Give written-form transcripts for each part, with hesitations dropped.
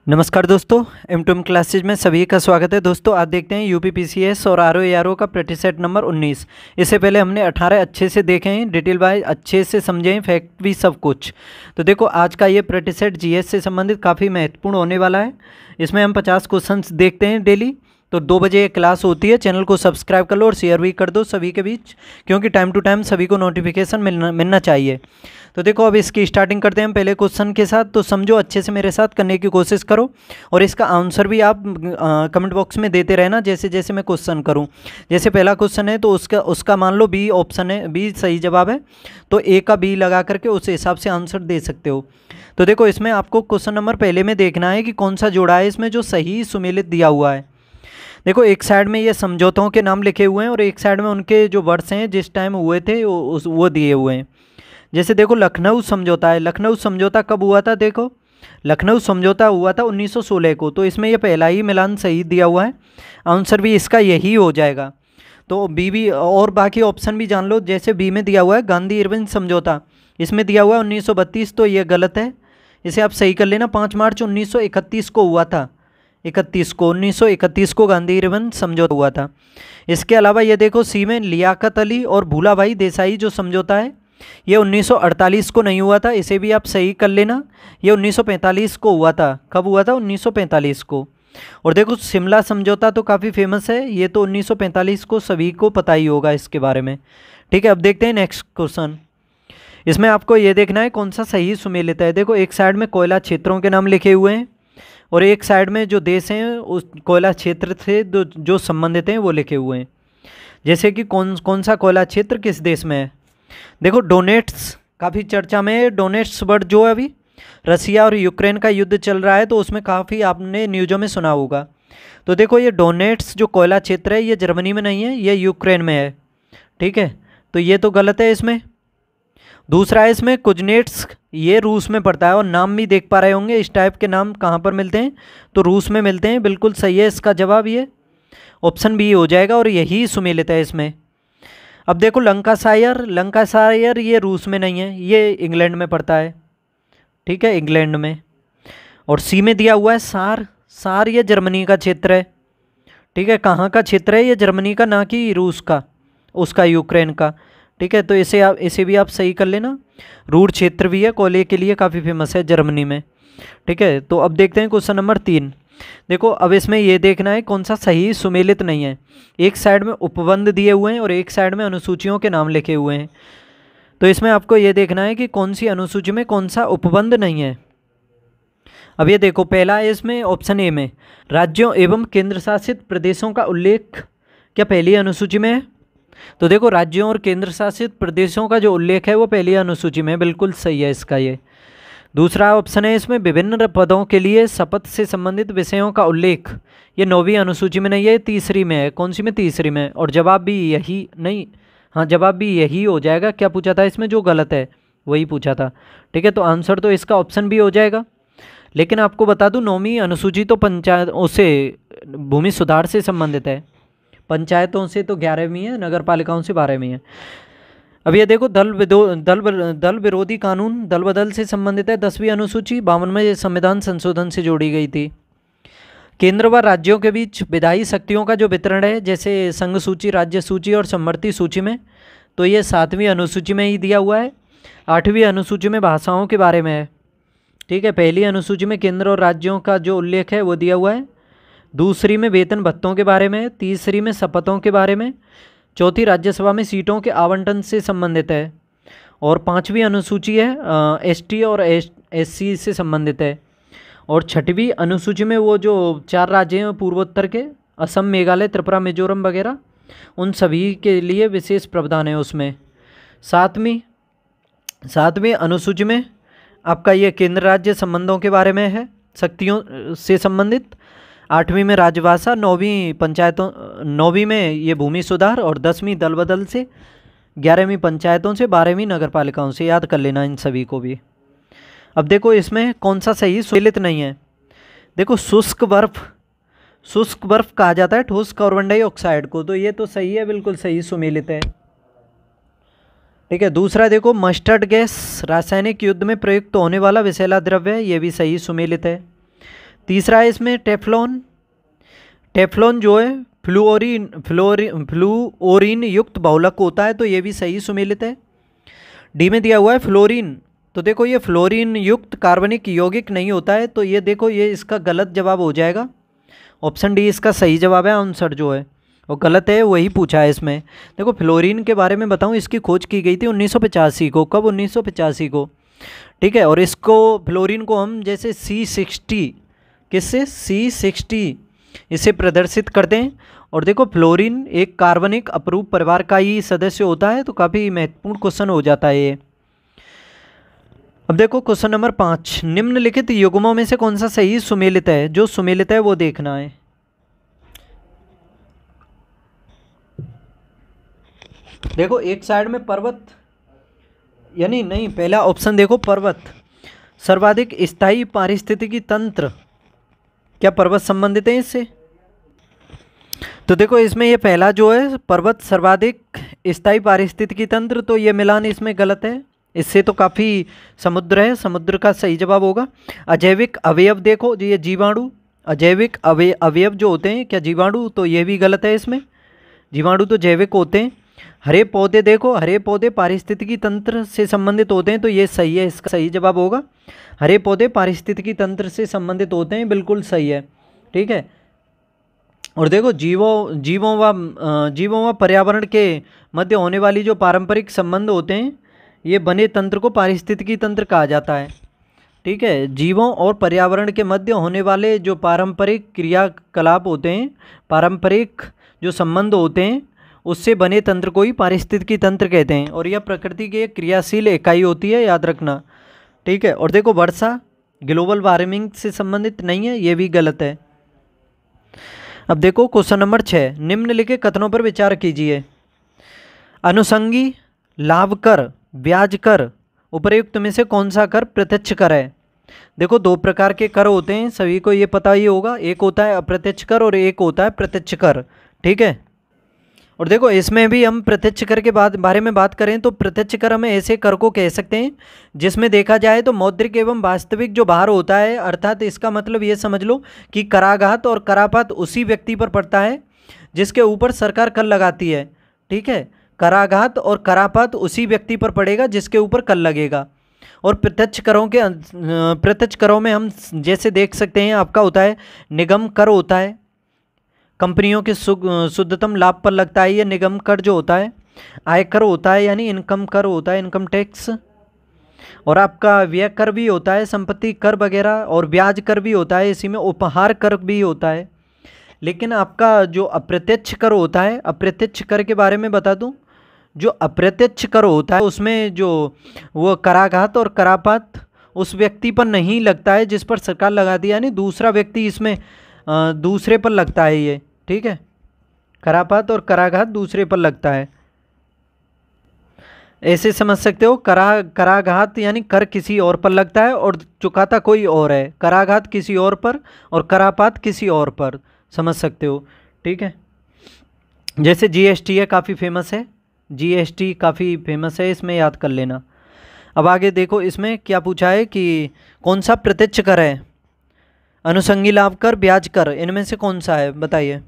नमस्कार दोस्तों, M2M classes में सभी का स्वागत है। दोस्तों आज देखते हैं यूपी पीसीएस और आरओ एआरओ का प्रैक्टिस सेट नंबर 19। इससे पहले हमने 18 अच्छे से देखे हैं, डिटेल वाइज अच्छे से समझे हैं, फैक्ट भी सब कुछ। तो देखो आज का ये प्रैक्टिस सेट जीएस से संबंधित काफ़ी महत्वपूर्ण होने वाला है। इसमें हम 50 क्वेश्चंस देखते हैं डेली। तो 2 बजे क्लास होती है। चैनल को सब्सक्राइब कर लो और शेयर भी कर दो सभी के बीच, क्योंकि टाइम टू टाइम सभी को नोटिफिकेशन मिलना चाहिए। तो देखो अब इसकी स्टार्टिंग करते हैं हम पहले क्वेश्चन के साथ। तो समझो अच्छे से, मेरे साथ करने की कोशिश करो और इसका आंसर भी आप कमेंट बॉक्स में देते रहना जैसे जैसे मैं क्वेश्चन करूं। जैसे पहला क्वेश्चन है तो उसका मान लो बी ऑप्शन है, बी सही जवाब है, तो ए का बी लगा करके उस हिसाब से आंसर दे सकते हो। तो देखो इसमें आपको क्वेश्चन नंबर पहले में देखना है कि कौन सा जोड़ा है इसमें जो सही सुमेलित दिया हुआ है। देखो एक साइड में ये समझौतों के नाम लिखे हुए हैं और एक साइड में उनके जो वर्ष हैं जिस टाइम हुए थे वो दिए हुए हैं। जैसे देखो लखनऊ समझौता है। लखनऊ समझौता कब हुआ था? देखो लखनऊ समझौता हुआ था 1916 को। तो इसमें ये पहला ही मिलान सही दिया हुआ है, आंसर भी इसका यही हो जाएगा। तो बी भी और बाकी ऑप्शन भी जान लो। जैसे बी में दिया हुआ है गांधी इरविन समझौता, इसमें दिया हुआ है 1932, तो ये गलत है, इसे आप सही कर लेना। 5 मार्च 1931 को हुआ था, 1931 को गांधी इरविन समझौता हुआ था। इसके अलावा ये देखो सी में लियाकत अली और भूलाभाई देसाई जो समझौता है ये 1948 को नहीं हुआ था, इसे भी आप सही कर लेना। ये 1945 को हुआ था। कब हुआ था? 1945 को। और देखो शिमला समझौता तो काफ़ी फेमस है, ये तो 1945 को सभी को पता ही होगा इसके बारे में। ठीक है, अब देखते हैं नेक्स्ट क्वेश्चन। इसमें आपको ये देखना है कौन सा सही सुमेलित है। देखो एक साइड में कोयला क्षेत्रों के नाम लिखे हुए हैं और एक साइड में जो देश हैं उस कोयला क्षेत्र से जो संबंधित हैं वो लिखे हुए हैं। जैसे कि कौन सा कोयला क्षेत्र किस देश में है। देखो डोनेट्स काफ़ी चर्चा में है। डोनेट्स वर्ड जो है अभी रसिया और यूक्रेन का युद्ध चल रहा है, तो उसमें काफ़ी आपने न्यूज़ों में सुना होगा। तो देखो ये डोनेट्स जो कोयला क्षेत्र है ये जर्मनी में नहीं है, ये यूक्रेन में है। ठीक है, तो ये तो गलत है इसमें। दूसरा है इसमें कुजनेट्स, ये रूस में पड़ता है और नाम भी देख पा रहे होंगे इस टाइप के नाम कहाँ पर मिलते हैं, तो रूस में मिलते हैं। बिल्कुल सही है इसका जवाब, ये ऑप्शन बी हो जाएगा और यही सुमेलित है इसमें। अब देखो लंकाशायर ये रूस में नहीं है, ये इंग्लैंड में पड़ता है। ठीक है, इंग्लैंड में। और सी में दिया हुआ है सार ये जर्मनी का क्षेत्र है। ठीक है, कहाँ का क्षेत्र है? ये जर्मनी का, ना कि रूस का, उसका यूक्रेन का। ठीक है, तो इसे भी आप सही कर लेना। रूर क्षेत्र भी है, कोयले के लिए काफ़ी फेमस है जर्मनी में। ठीक है, तो अब देखते हैं क्वेश्चन नंबर 3। देखो अब इसमें ये देखना है कौन सा सही सुमेलित नहीं है। एक साइड में उपबंध दिए हुए हैं और एक साइड में अनुसूचियों के नाम लिखे हुए हैं। तो इसमें आपको ये देखना है कि कौन सी अनुसूची में कौन सा उपबंध नहीं है। अब ये देखो पहला है इसमें ऑप्शन ए में राज्यों एवं केंद्र शासित प्रदेशों का उल्लेख क्या पहली अनुसूची में है? तो देखो राज्यों और केंद्र शासित प्रदेशों का जो उल्लेख है वो पहली अनुसूची में है, बिल्कुल सही है इसका ये। दूसरा ऑप्शन है इसमें विभिन्न पदों के लिए शपथ से संबंधित विषयों का उल्लेख, ये 9वीं अनुसूची में नहीं है, तीसरी में है। कौन सी में? तीसरी में। और जवाब भी यही नहीं, हाँ जवाब भी यही हो जाएगा। क्या पूछा था इसमें जो गलत है वही पूछा था। ठीक है, तो आंसर तो इसका ऑप्शन भी हो जाएगा। लेकिन आपको बता दूं 9वीं अनुसूची तो पंचायतों से भूमि सुधार से संबंधित है, पंचायतों से तो 11वीं है, नगर पालिकाओं से 12वीं है। अब ये देखो दल विरोधी कानून दल बदल से संबंधित है, 10वीं अनुसूची 52वें संविधान संशोधन से जोड़ी गई थी। केंद्र व राज्यों के बीच विधायी शक्तियों का जो वितरण है, जैसे संघ सूची, राज्य सूची और समवर्ती सूची में, तो ये 7वीं अनुसूची में ही दिया हुआ है। 8वीं अनुसूची में भाषाओं के बारे में है। ठीक है, पहली अनुसूची में केंद्र और राज्यों का जो उल्लेख है वो दिया हुआ है। दूसरी में वेतन भत्तों के बारे में, तीसरी में शपथों के बारे में, चौथी राज्यसभा में सीटों के आवंटन से संबंधित है और 5वीं अनुसूची है एसटी और एससी से संबंधित है। और 6वीं अनुसूची में वो जो 4 राज्य हैं पूर्वोत्तर के, असम, मेघालय, त्रिपुरा, मिजोरम वगैरह, उन सभी के लिए विशेष प्रावधान है उसमें। 7वीं अनुसूची में आपका ये केंद्र राज्य संबंधों के बारे में है, शक्तियों से संबंधित। 8वीं में राजभाषा, 9वीं में ये भूमि सुधार और 10वीं दल बदल से, 11वीं पंचायतों से, 12वीं नगर पालिकाओं से। याद कर लेना इन सभी को भी। अब देखो इसमें कौन सा सही सुमेलित नहीं है। देखो शुष्क बर्फ कहा जाता है ठोस कार्बन डाइऑक्साइड को, तो ये तो सही है, बिल्कुल सही सुमेलित है। ठीक है, दूसरा देखो मस्टर्ड गैस रासायनिक युद्ध में प्रयुक्त होने वाला विषैला द्रव्य है, ये भी सही सुमेलित है। तीसरा है इसमें टेफ्लॉन। टेफ्लॉन जो है फ्लूओरीन युक्त बहुलक होता है, तो ये भी सही सुमेलित है। डी में दिया हुआ है फ्लोरीन, तो देखो ये फ्लोरीन युक्त कार्बनिक यौगिक नहीं होता है, तो ये देखो ये इसका गलत जवाब हो जाएगा। ऑप्शन डी इसका सही जवाब है, आंसर जो है वो गलत है, वही पूछा है इसमें। देखो फ्लोरीन के बारे में बताऊं, इसकी खोज की गई थी 1985 को। कब? 1985 को, ठीक है। और इसको फ्लोरीन को हम जैसे C60, किससे? C60 इसे प्रदर्शित करते हैं। और देखो फ्लोरीन एक कार्बनिक अपरूप परिवार का ही सदस्य होता है, तो काफ़ी महत्वपूर्ण क्वेश्चन हो जाता है ये। अब देखो क्वेश्चन नंबर 5, निम्नलिखित युग्मों में से कौन सा सही सुमेलित है? जो सुमेलित है वो देखना है। देखो एक साइड में पर्वत, यानी नहीं, पहला ऑप्शन देखो पर्वत, सर्वाधिक स्थायी पारिस्थितिकी तंत्र, क्या पर्वत संबंधित है इससे? तो देखो इसमें ये पहला जो है पर्वत सर्वाधिक स्थायी पारिस्थितिकी तंत्र, तो ये मिलान इसमें गलत है। इससे तो काफ़ी समुद्र है, समुद्र का सही जवाब होगा। अजैविक अवयव देखो, ये जीवाणु, अजैविक अवयव जो होते हैं क्या जीवाणु? तो ये भी गलत है इसमें, जीवाणु तो जैविक होते हैं। हरे पौधे देखो, हरे पौधे पारिस्थितिकी तंत्र से संबंधित होते हैं, तो ये सही है, इसका सही जवाब होगा। हरे पौधे पारिस्थितिकी तंत्र से संबंधित होते हैं, बिल्कुल सही है, ठीक है। और देखो जीवों व पर्यावरण के मध्य होने वाली जो पारंपरिक संबंध होते हैं, ये बने तंत्र को पारिस्थितिकी तंत्र कहा जाता है, ठीक है। जीवों और पर्यावरण के मध्य होने वाले जो पारंपरिक क्रियाकलाप होते हैं, पारंपरिक जो संबंध होते हैं, उससे बने तंत्र को ही पारिस्थितिकी तंत्र कहते हैं। और यह प्रकृति की एक क्रियाशील इकाई होती है, याद रखना, ठीक है। और देखो वर्षा ग्लोबल वार्मिंग से संबंधित नहीं है, ये भी गलत है। अब देखो क्वेश्चन नंबर 6, निम्नलिखित कथनों पर विचार कीजिए। अनुषंगी, लाभ कर, ब्याज कर, उपर्युक्त में से कौन सा कर प्रत्यक्ष कर है? देखो दो प्रकार के कर होते हैं, सभी को ये पता ही होगा, एक होता है अप्रत्यक्ष कर और एक होता है प्रत्यक्ष कर, ठीक है। और देखो इसमें भी हम प्रत्यक्ष कर के बारे में बात करें तो प्रत्यक्ष कर हम ऐसे कर को कह सकते हैं जिसमें देखा जाए तो मौद्रिक एवं वास्तविक जो भार होता है, अर्थात इसका मतलब ये समझ लो कि कराघात और करापात उसी व्यक्ति पर पड़ता है जिसके ऊपर सरकार कर लगाती है, ठीक है। कराघात और करापात उसी व्यक्ति पर पड़ेगा जिसके ऊपर कर लगेगा। और प्रत्यक्ष करों में हम जैसे देख सकते हैं, आपका होता है निगम कर होता है, कंपनियों के शुद्धतम लाभ पर लगता है ये निगम कर जो होता है। आयकर होता है यानी इनकम कर होता है, इनकम टैक्स। और आपका व्यय कर भी होता है, संपत्ति कर वगैरह। और ब्याज कर भी होता है, इसी में उपहार कर भी होता है। लेकिन आपका जो अप्रत्यक्ष कर होता है, अप्रत्यक्ष कर के बारे में बता दूं, जो अप्रत्यक्ष कर होता है उसमें जो वो कराघात और करापात उस व्यक्ति पर नहीं लगता है जिस पर सरकार लगाती है, यानी दूसरा व्यक्ति इसमें दूसरे पर लगता है ये, ठीक है। करापात और कराघात दूसरे पर लगता है, ऐसे समझ सकते हो। कराघात यानी कर किसी और पर लगता है और चुकाता कोई और है, कराघात किसी और पर और करापात किसी और पर, समझ सकते हो, ठीक है। जैसे जीएसटी है, काफ़ी फेमस है, जीएसटी काफ़ी फेमस है, इसमें याद कर लेना। अब आगे देखो इसमें क्या पूछा है कि कौन सा प्रत्यक्ष कर है? अनुषंगी लाभ कर, ब्याज कर, इनमें से कौन सा है बताइए।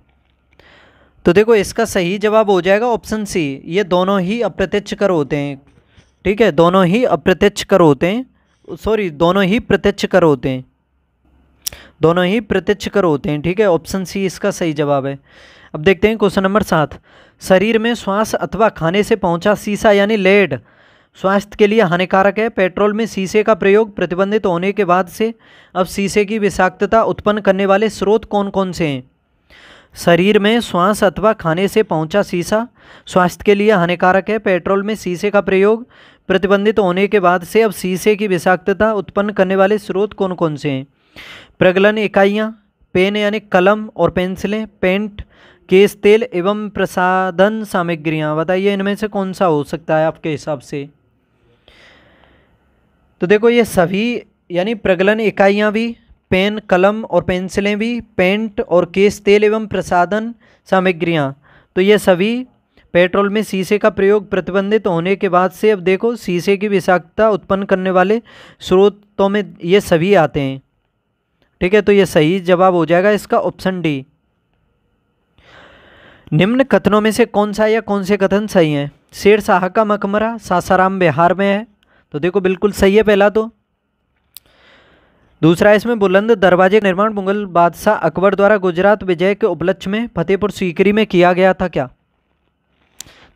तो देखो इसका सही जवाब हो जाएगा ऑप्शन सी, ये दोनों ही अप्रत्यक्ष कर होते हैं, ठीक है। दोनों ही अप्रत्यक्ष कर होते हैं, सॉरी दोनों ही प्रत्यक्ष कर होते हैं, दोनों ही प्रत्यक्ष कर होते हैं, ठीक है। ऑप्शन सी इसका सही जवाब है। अब देखते हैं क्वेश्चन नंबर 7, शरीर में श्वास अथवा खाने से पहुंचा सीसा यानी लेड स्वास्थ्य के लिए हानिकारक है। पेट्रोल में शीशे का प्रयोग प्रतिबंधित होने के बाद से अब शीशे की विषाक्तता उत्पन्न करने वाले स्रोत कौन कौन से हैं? शरीर में श्वास अथवा खाने से पहुंचा शीशा स्वास्थ्य के लिए हानिकारक है। पेट्रोल में शीशे का प्रयोग प्रतिबंधित होने के बाद से अब शीशे की विषाक्तता उत्पन्न करने वाले स्रोत कौन कौन से हैं? प्रगलन इकाइयाँ, पेन यानी कलम और पेंसिलें, पेंट, केश तेल एवं प्रसाधन सामग्रियाँ, बताइए इनमें से कौन सा हो सकता है आपके हिसाब से? तो देखो ये सभी यानी प्रगलन इकाइयाँ भी, पेन, कलम और पेंसिलें भी, पेंट और केश तेल एवं प्रसाधन सामग्रियाँ, तो ये सभी पेट्रोल में शीशे का प्रयोग प्रतिबंधित होने के बाद से अब देखो शीशे की विषाक्तता उत्पन्न करने वाले स्रोतों में ये सभी आते हैं, ठीक है, तो ये सही जवाब हो जाएगा इसका ऑप्शन डी। निम्न कथनों में से कौन सा या कौन से कथन सही हैं? शेरशाह का मकबरा सासाराम बिहार में है, तो देखो बिल्कुल सही है पहला। तो दूसरा, इसमें बुलंद दरवाजे का निर्माण मुगल बादशाह अकबर द्वारा गुजरात विजय के उपलक्ष्य में फतेहपुर सीकरी में किया गया था क्या?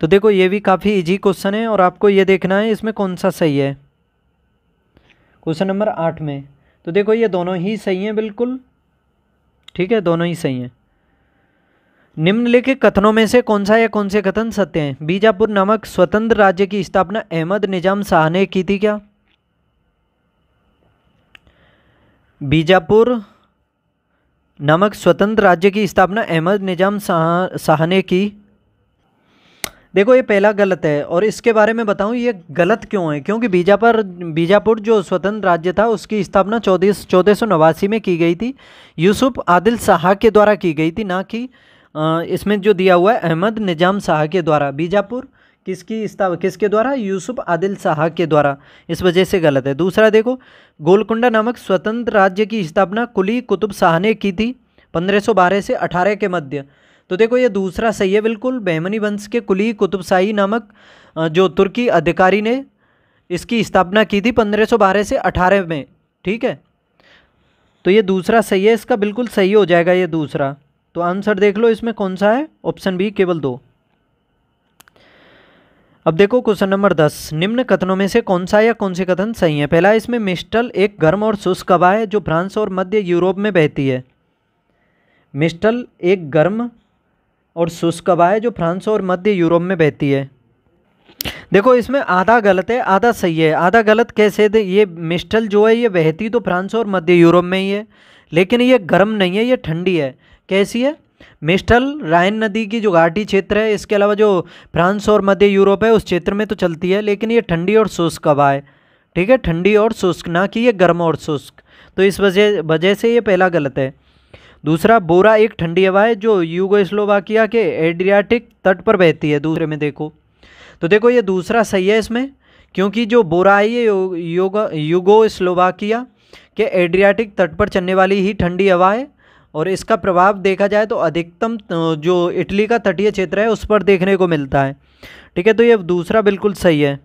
तो देखो ये भी काफ़ी इजी क्वेश्चन है और आपको ये देखना है इसमें कौन सा सही है। क्वेश्चन नंबर 8 में तो देखो ये दोनों ही सही हैं बिल्कुल, ठीक है, दोनों ही सही हैं। निम्नलिखित कथनों में से कौन सा या कौन से कथन सत्य हैं? बीजापुर नामक स्वतंत्र राज्य की स्थापना अहमद निजाम शाह ने की थी क्या? बीजापुर नामक स्वतंत्र राज्य की स्थापना अहमद निजाम शाह ने की। देखो ये पहला गलत है और इसके बारे में बताऊं ये गलत क्यों है, क्योंकि बीजापुर जो स्वतंत्र राज्य था उसकी स्थापना 1489 में की गई थी, यूसुफ आदिल शाह के द्वारा की गई थी, ना कि इसमें जो दिया हुआ है अहमद निजाम शाह के द्वारा। बीजापुर किसके द्वारा? यूसुफ आदिल शाह के द्वारा, इस वजह से गलत है। दूसरा देखो, गोलकुंडा नामक स्वतंत्र राज्य की स्थापना कुली कुतुब शाह ने की थी 1512 से 18 के मध्य, तो देखो ये दूसरा सही है बिल्कुल। बहमनी वंश के कुली कुतुब शाही नामक जो तुर्की अधिकारी ने इसकी स्थापना की थी 1512 से 18 में, ठीक है, तो ये दूसरा सही है, इसका बिल्कुल सही हो जाएगा ये दूसरा। तो आंसर देख लो इसमें कौन सा है, ऑप्शन बी केवल 2। अब देखो क्वेश्चन नंबर 10, निम्न कथनों में से कौन सा या कौन से कथन सही है? पहला, इसमें मिस्टल एक गर्म और शुष्क हवा है जो फ्रांस और मध्य यूरोप में बहती है। मिस्टल एक गर्म और शुष्क हवा है जो फ्रांस और मध्य यूरोप में बहती है। देखो इसमें आधा गलत है आधा सही है। आधा गलत कैसे थे? ये मिस्टल जो है ये बहती तो फ्रांस और मध्य यूरोप में ही है, लेकिन ये गर्म नहीं है, ये ठंडी है। कैसी है? मिस्टल राइन नदी की जो घाटी क्षेत्र है, इसके अलावा जो फ्रांस और मध्य यूरोप है उस क्षेत्र में तो चलती है, लेकिन ये ठंडी और शुष्क हवा है, ठीक है, ठंडी और शुष्क, ना कि ये गर्म और शुष्क। तो इस वजह से ये पहला गलत है। दूसरा, बोरा एक ठंडी हवा है जो यूगोस्लोवाकिया के एड्रियाटिक तट पर बहती है। दूसरे में देखो तो देखो ये दूसरा सही है इसमें, क्योंकि जो बोरा है ये यूगोस्लोवाकिया के एड्रियाटिक तट पर चलने वाली ही ठंडी हवा है, और इसका प्रभाव देखा जाए तो अधिकतम जो इटली का तटीय क्षेत्र है उस पर देखने को मिलता है, ठीक है, तो ये दूसरा बिल्कुल सही है।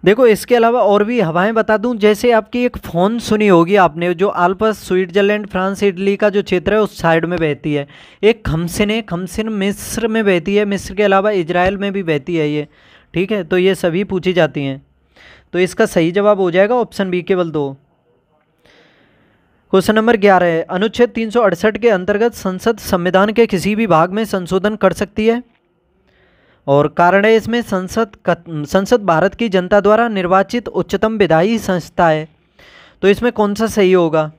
देखो इसके अलावा और भी हवाएं बता दूं, जैसे आपकी एक फोन सुनी होगी आपने, जो आल्प्स स्विट्जरलैंड फ्रांस इटली का जो क्षेत्र है उस साइड में बहती है। एक खमसिन है, खमसिन मिस्र में बहती है, मिस्र के अलावा इजराइल में भी बहती है ये, ठीक है, तो ये सभी पूछी जाती हैं। तो इसका सही जवाब हो जाएगा ऑप्शन बी केवल 2। क्वेश्चन नंबर 11 है, अनुच्छेद 368 के अंतर्गत संसद संविधान के किसी भी भाग में संशोधन कर सकती है, और कारण है इसमें संसद भारत की जनता द्वारा निर्वाचित उच्चतम विधायी संस्था है। तो इसमें कौन सा सही होगा?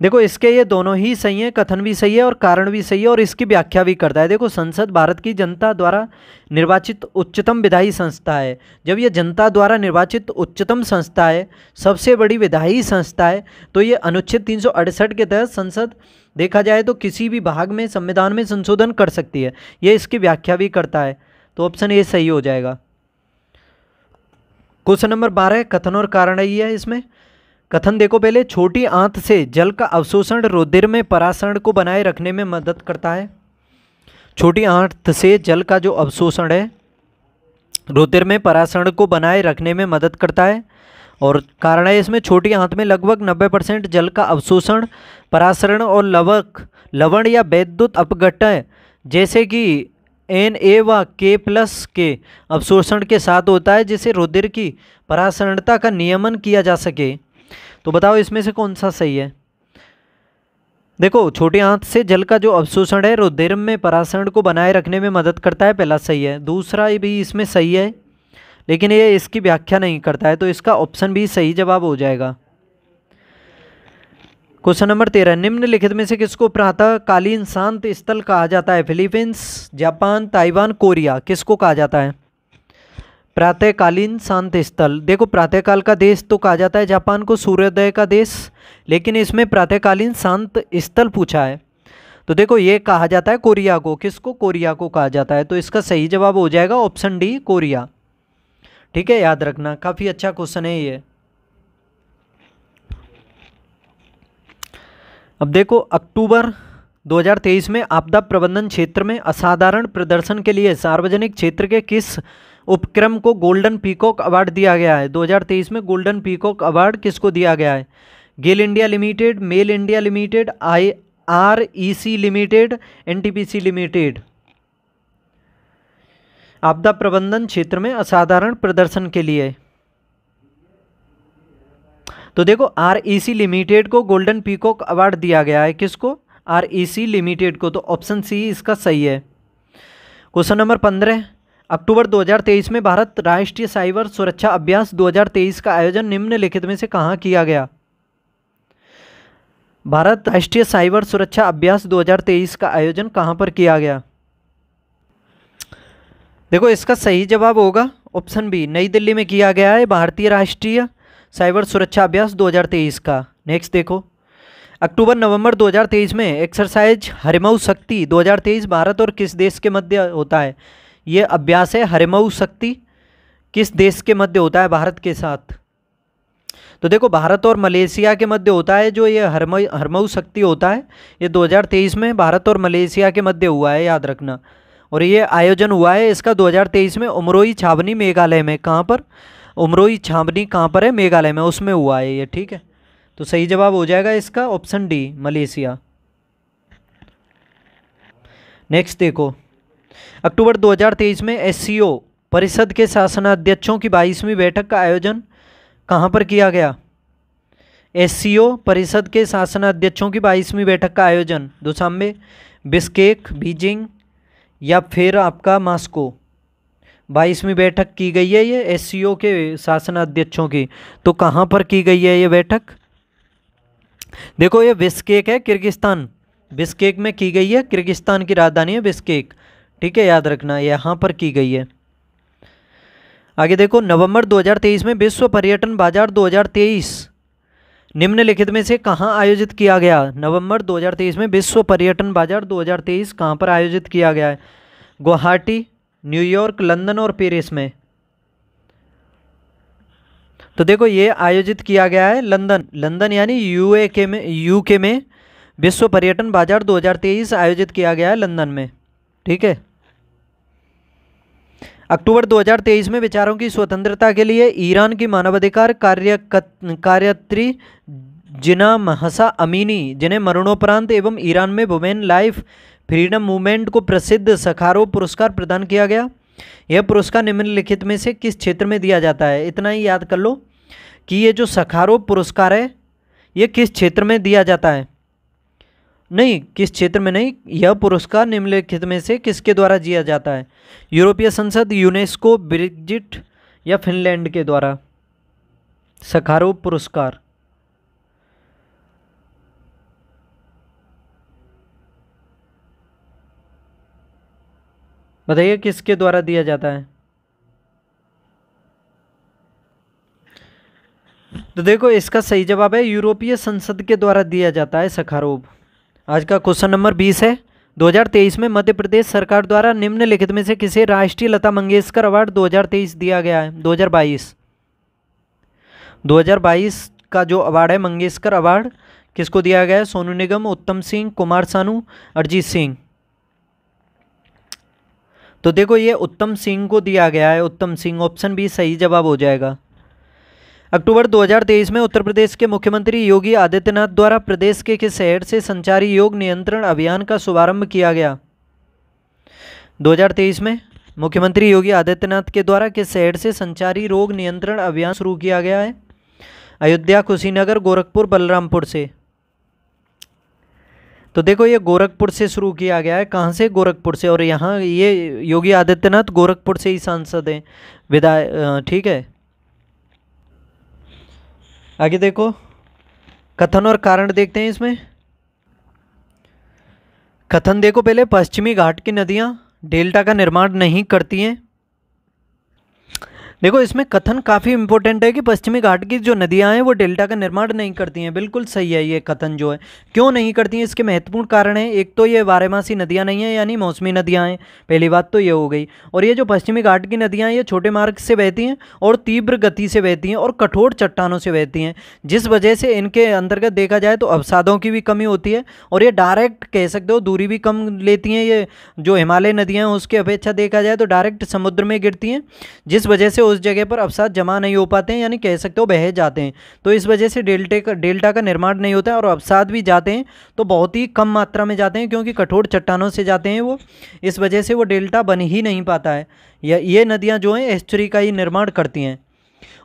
देखो इसके ये दोनों ही सही हैं, कथन भी सही है और कारण भी सही है, और इसकी व्याख्या भी करता है। देखो संसद भारत की जनता द्वारा निर्वाचित उच्चतम विधायी संस्था है। जब ये जनता द्वारा निर्वाचित उच्चतम संस्था है, सबसे बड़ी विधायी संस्था है, तो ये अनुच्छेद 368 के तहत संसद देखा जाए तो किसी भी भाग में संविधान में संशोधन कर सकती है, ये इसकी व्याख्या भी करता है। तो ऑप्शन ए सही हो जाएगा। क्वेश्चन नंबर 12 कथन और कारण ही है इसमें। कथन देखो पहले, छोटी आंत से जल का अवशोषण रुधिर में परासरण को बनाए रखने में मदद करता है। छोटी आंत से जल का जो अवशोषण है रुधिर में परासरण को बनाए रखने में मदद करता है, और कारण है इसमें छोटी आंत में लगभग 90% जल का अवशोषण परासरण और लवण या वैद्युत अपघटन जैसे कि Na व K+ के अवशोषण के साथ होता है, जिससे रुधिर की परासरणता का नियमन किया जा सके। तो बताओ इसमें से कौन सा सही है? देखो छोटी आंत से जल का जो अवशोषण है रुधिर में परासरण को बनाए रखने में मदद करता है, पहला सही है। दूसरा भी इसमें सही है, लेकिन ये इसकी व्याख्या नहीं करता है, तो इसका ऑप्शन भी सही जवाब हो जाएगा। क्वेश्चन नंबर 13, निम्नलिखित में से किसको प्रातःकालीन शांत स्थल कहा जाता है? फिलीपींस, जापान, ताइवान, कोरिया, किसको कहा जाता है प्रातःकालीन शांत स्थल? देखो प्रातःकाल का देश तो कहा जाता है जापान को, सूर्योदय का देश, लेकिन इसमें प्रातःकालीन शांत स्थल पूछा है, तो देखो ये कहा जाता है कोरिया को। किसको? कोरिया को कहा जाता है। तो इसका सही जवाब हो जाएगा ऑप्शन डी कोरिया, ठीक है, याद रखना, काफ़ी अच्छा क्वेश्चन है ये। अब देखो अक्टूबर 2023 में आपदा प्रबंधन क्षेत्र में असाधारण प्रदर्शन के लिए सार्वजनिक क्षेत्र के किस उपक्रम को गोल्डन पीकॉक अवार्ड दिया गया है? 2023 में गोल्डन पीकॉक अवार्ड किसको दिया गया है? गेल इंडिया लिमिटेड, मेल India limited, IREC limited, NTPC limited. आपदा प्रबंधन क्षेत्र में असाधारण प्रदर्शन के लिए तो देखो REC लिमिटेड को गोल्डन पीकॉक अवार्ड दिया गया है। किसको? REC लिमिटेड को। तो ऑप्शन सी इसका सही है। क्वेश्चन नंबर 15, अक्टूबर 2023 में भारत राष्ट्रीय साइबर सुरक्षा अभ्यास 2023 का आयोजन निम्नलिखित में से कहाँ किया गया? भारत राष्ट्रीय साइबर सुरक्षा अभ्यास 2023 का आयोजन कहाँ पर किया गया? देखो इसका सही जवाब होगा ऑप्शन बी, नई दिल्ली में किया गया है भारतीय राष्ट्रीय साइबर सुरक्षा अभ्यास 2023 का। नेक्स्ट देखो, अक्टूबर नवंबर 2023 में एक्सरसाइज हरिमऊ शक्ति 2023 भारत और किस देश के मध्य होता है? ये अभ्यास है हरिमऊ शक्ति किस देश के मध्य होता है? भारत के साथ। तो देखो भारत और मलेशिया के मध्य होता है जो ये हरिमऊ शक्ति होता है। ये 2023 में भारत और मलेशिया के मध्य हुआ है, याद रखना। और ये आयोजन हुआ है इसका 2023 में उमरोई छावनी मेघालय में। कहाँ पर? उमरोई छावनी कहाँ पर है? मेघालय में, उसमें हुआ है ये। ठीक है, तो सही जवाब हो जाएगा इसका ऑप्शन डी, मलेशिया। नेक्स्ट देखो, अक्टूबर 2023 में SCO परिषद के शासनाध्यक्षों की 22वीं बैठक का आयोजन कहाँ पर किया गया? SCO परिषद के शासनाध्यक्षों की 22वीं बैठक का आयोजन दुशांबे, बिश्केक, बीजिंग या फिर आपका मास्को। 22वीं बैठक की गई है ये SCO के शासनाध्यक्षों की। तो कहाँ पर की गई है ये बैठक? देखो ये बिश्केक है, किर्गिस्तान। बिश्केक में की गई है, किर्गिस्तान की राजधानी है बिश्केक। ठीक है, याद रखना यहाँ पर की गई है। आगे देखो, नवंबर 2023 में विश्व पर्यटन बाजार 2023 निम्नलिखित में से कहाँ आयोजित किया गया? नवंबर 2023 में विश्व पर्यटन बाजार 2023 कहाँ पर आयोजित किया गया है? गुवाहाटी, न्यूयॉर्क, लंदन और पेरिस में। तो देखो ये आयोजित किया गया है लंदन। लंदन यानी यूके में विश्व पर्यटन बाजार 2023 आयोजित किया गया है लंदन में। ठीक है, अक्टूबर 2023 में विचारों की स्वतंत्रता के लिए ईरान की मानवाधिकार कार्यत्री जिना महसा अमीनी, जिन्हें मरणोपरांत एवं ईरान में वुमेन लाइफ फ्रीडम मूवमेंट को प्रसिद्ध सखारोव पुरस्कार प्रदान किया गया। यह पुरस्कार निम्नलिखित में से किस क्षेत्र में दिया जाता है? इतना ही याद कर लो कि ये जो सखारोव पुरस्कार है ये किस क्षेत्र में दिया जाता है। नहीं, किस क्षेत्र में नहीं, यह पुरस्कार निम्नलिखित में से किसके द्वारा दिया जाता है? यूरोपीय संसद, यूनेस्को, ब्रेक्जिट या फिनलैंड के द्वारा? सखारोव पुरस्कार बताइए किसके द्वारा दिया जाता है? तो देखो इसका सही जवाब है यूरोपीय संसद के द्वारा दिया जाता है सखारोव। आज का क्वेश्चन नंबर 20 है, 2023 में मध्य प्रदेश सरकार द्वारा निम्नलिखित में से किसे राष्ट्रीय लता मंगेशकर अवार्ड 2023 दिया गया है? 2022 का जो अवार्ड है मंगेशकर अवार्ड किसको दिया गया है? सोनू निगम, उत्तम सिंह, कुमार सानू, अरिजीत सिंह। तो देखो ये उत्तम सिंह को दिया गया है, उत्तम सिंह। ऑप्शन बी सही जवाब हो जाएगा। अक्टूबर 2023 में उत्तर प्रदेश के मुख्यमंत्री योगी आदित्यनाथ द्वारा प्रदेश के किस शहर से संचारी योग नियंत्रण अभियान का शुभारंभ किया गया? 2023 में मुख्यमंत्री योगी आदित्यनाथ के द्वारा किस शहर से संचारी रोग नियंत्रण अभियान शुरू किया गया है? अयोध्या, कुशीनगर, गोरखपुर, बलरामपुर से। तो देखो ये गोरखपुर से शुरू किया गया है। कहाँ से? गोरखपुर से। और यहाँ ये योगी आदित्यनाथ गोरखपुर से ही सांसद हैं, विधायक। ठीक है, आगे देखो, कथन और कारण देखते हैं इसमें। कथन देखो पहले, पश्चिमी घाट की नदियाँ डेल्टा का निर्माण नहीं करती हैं। देखो इसमें कथन काफ़ी इंपॉर्टेंट है कि पश्चिमी घाट की जो नदियां हैं वो डेल्टा का निर्माण नहीं करती हैं। बिल्कुल सही है ये कथन जो है। क्यों नहीं करती हैं, इसके महत्वपूर्ण कारण हैं। एक तो ये बारहमासी नदियां नहीं हैं, यानी मौसमी नदियां हैं, पहली बात तो ये हो गई। और ये जो पश्चिमी घाट की नदियां हैं ये छोटे मार्ग से बहती हैं और तीव्र गति से बहती हैं और कठोर चट्टानों से बहती हैं, जिस वजह से इनके अंतर्गत देखा जाए तो अवसादों की भी कमी होती है और ये डायरेक्ट कह सकते हो दूरी भी कम लेती हैं। ये जो हिमालय नदियाँ हैं उसकी अपेक्षा देखा जाए तो डायरेक्ट समुद्र में गिरती हैं, जिस वजह से उस जगह पर अवसाद जमा नहीं हो पाते हैं, यानी कह सकते हो बह जाते हैं। तो इस वजह से डेल्टा का निर्माण नहीं होता है और अवसाद भी जाते हैं तो बहुत ही कम मात्रा में जाते हैं, क्योंकि कठोर चट्टानों से जाते हैं वो, इस वजह से वो डेल्टा बन ही नहीं पाता है। ये नदियाँ जो हैं एस्चुरी का ही निर्माण करती हैं।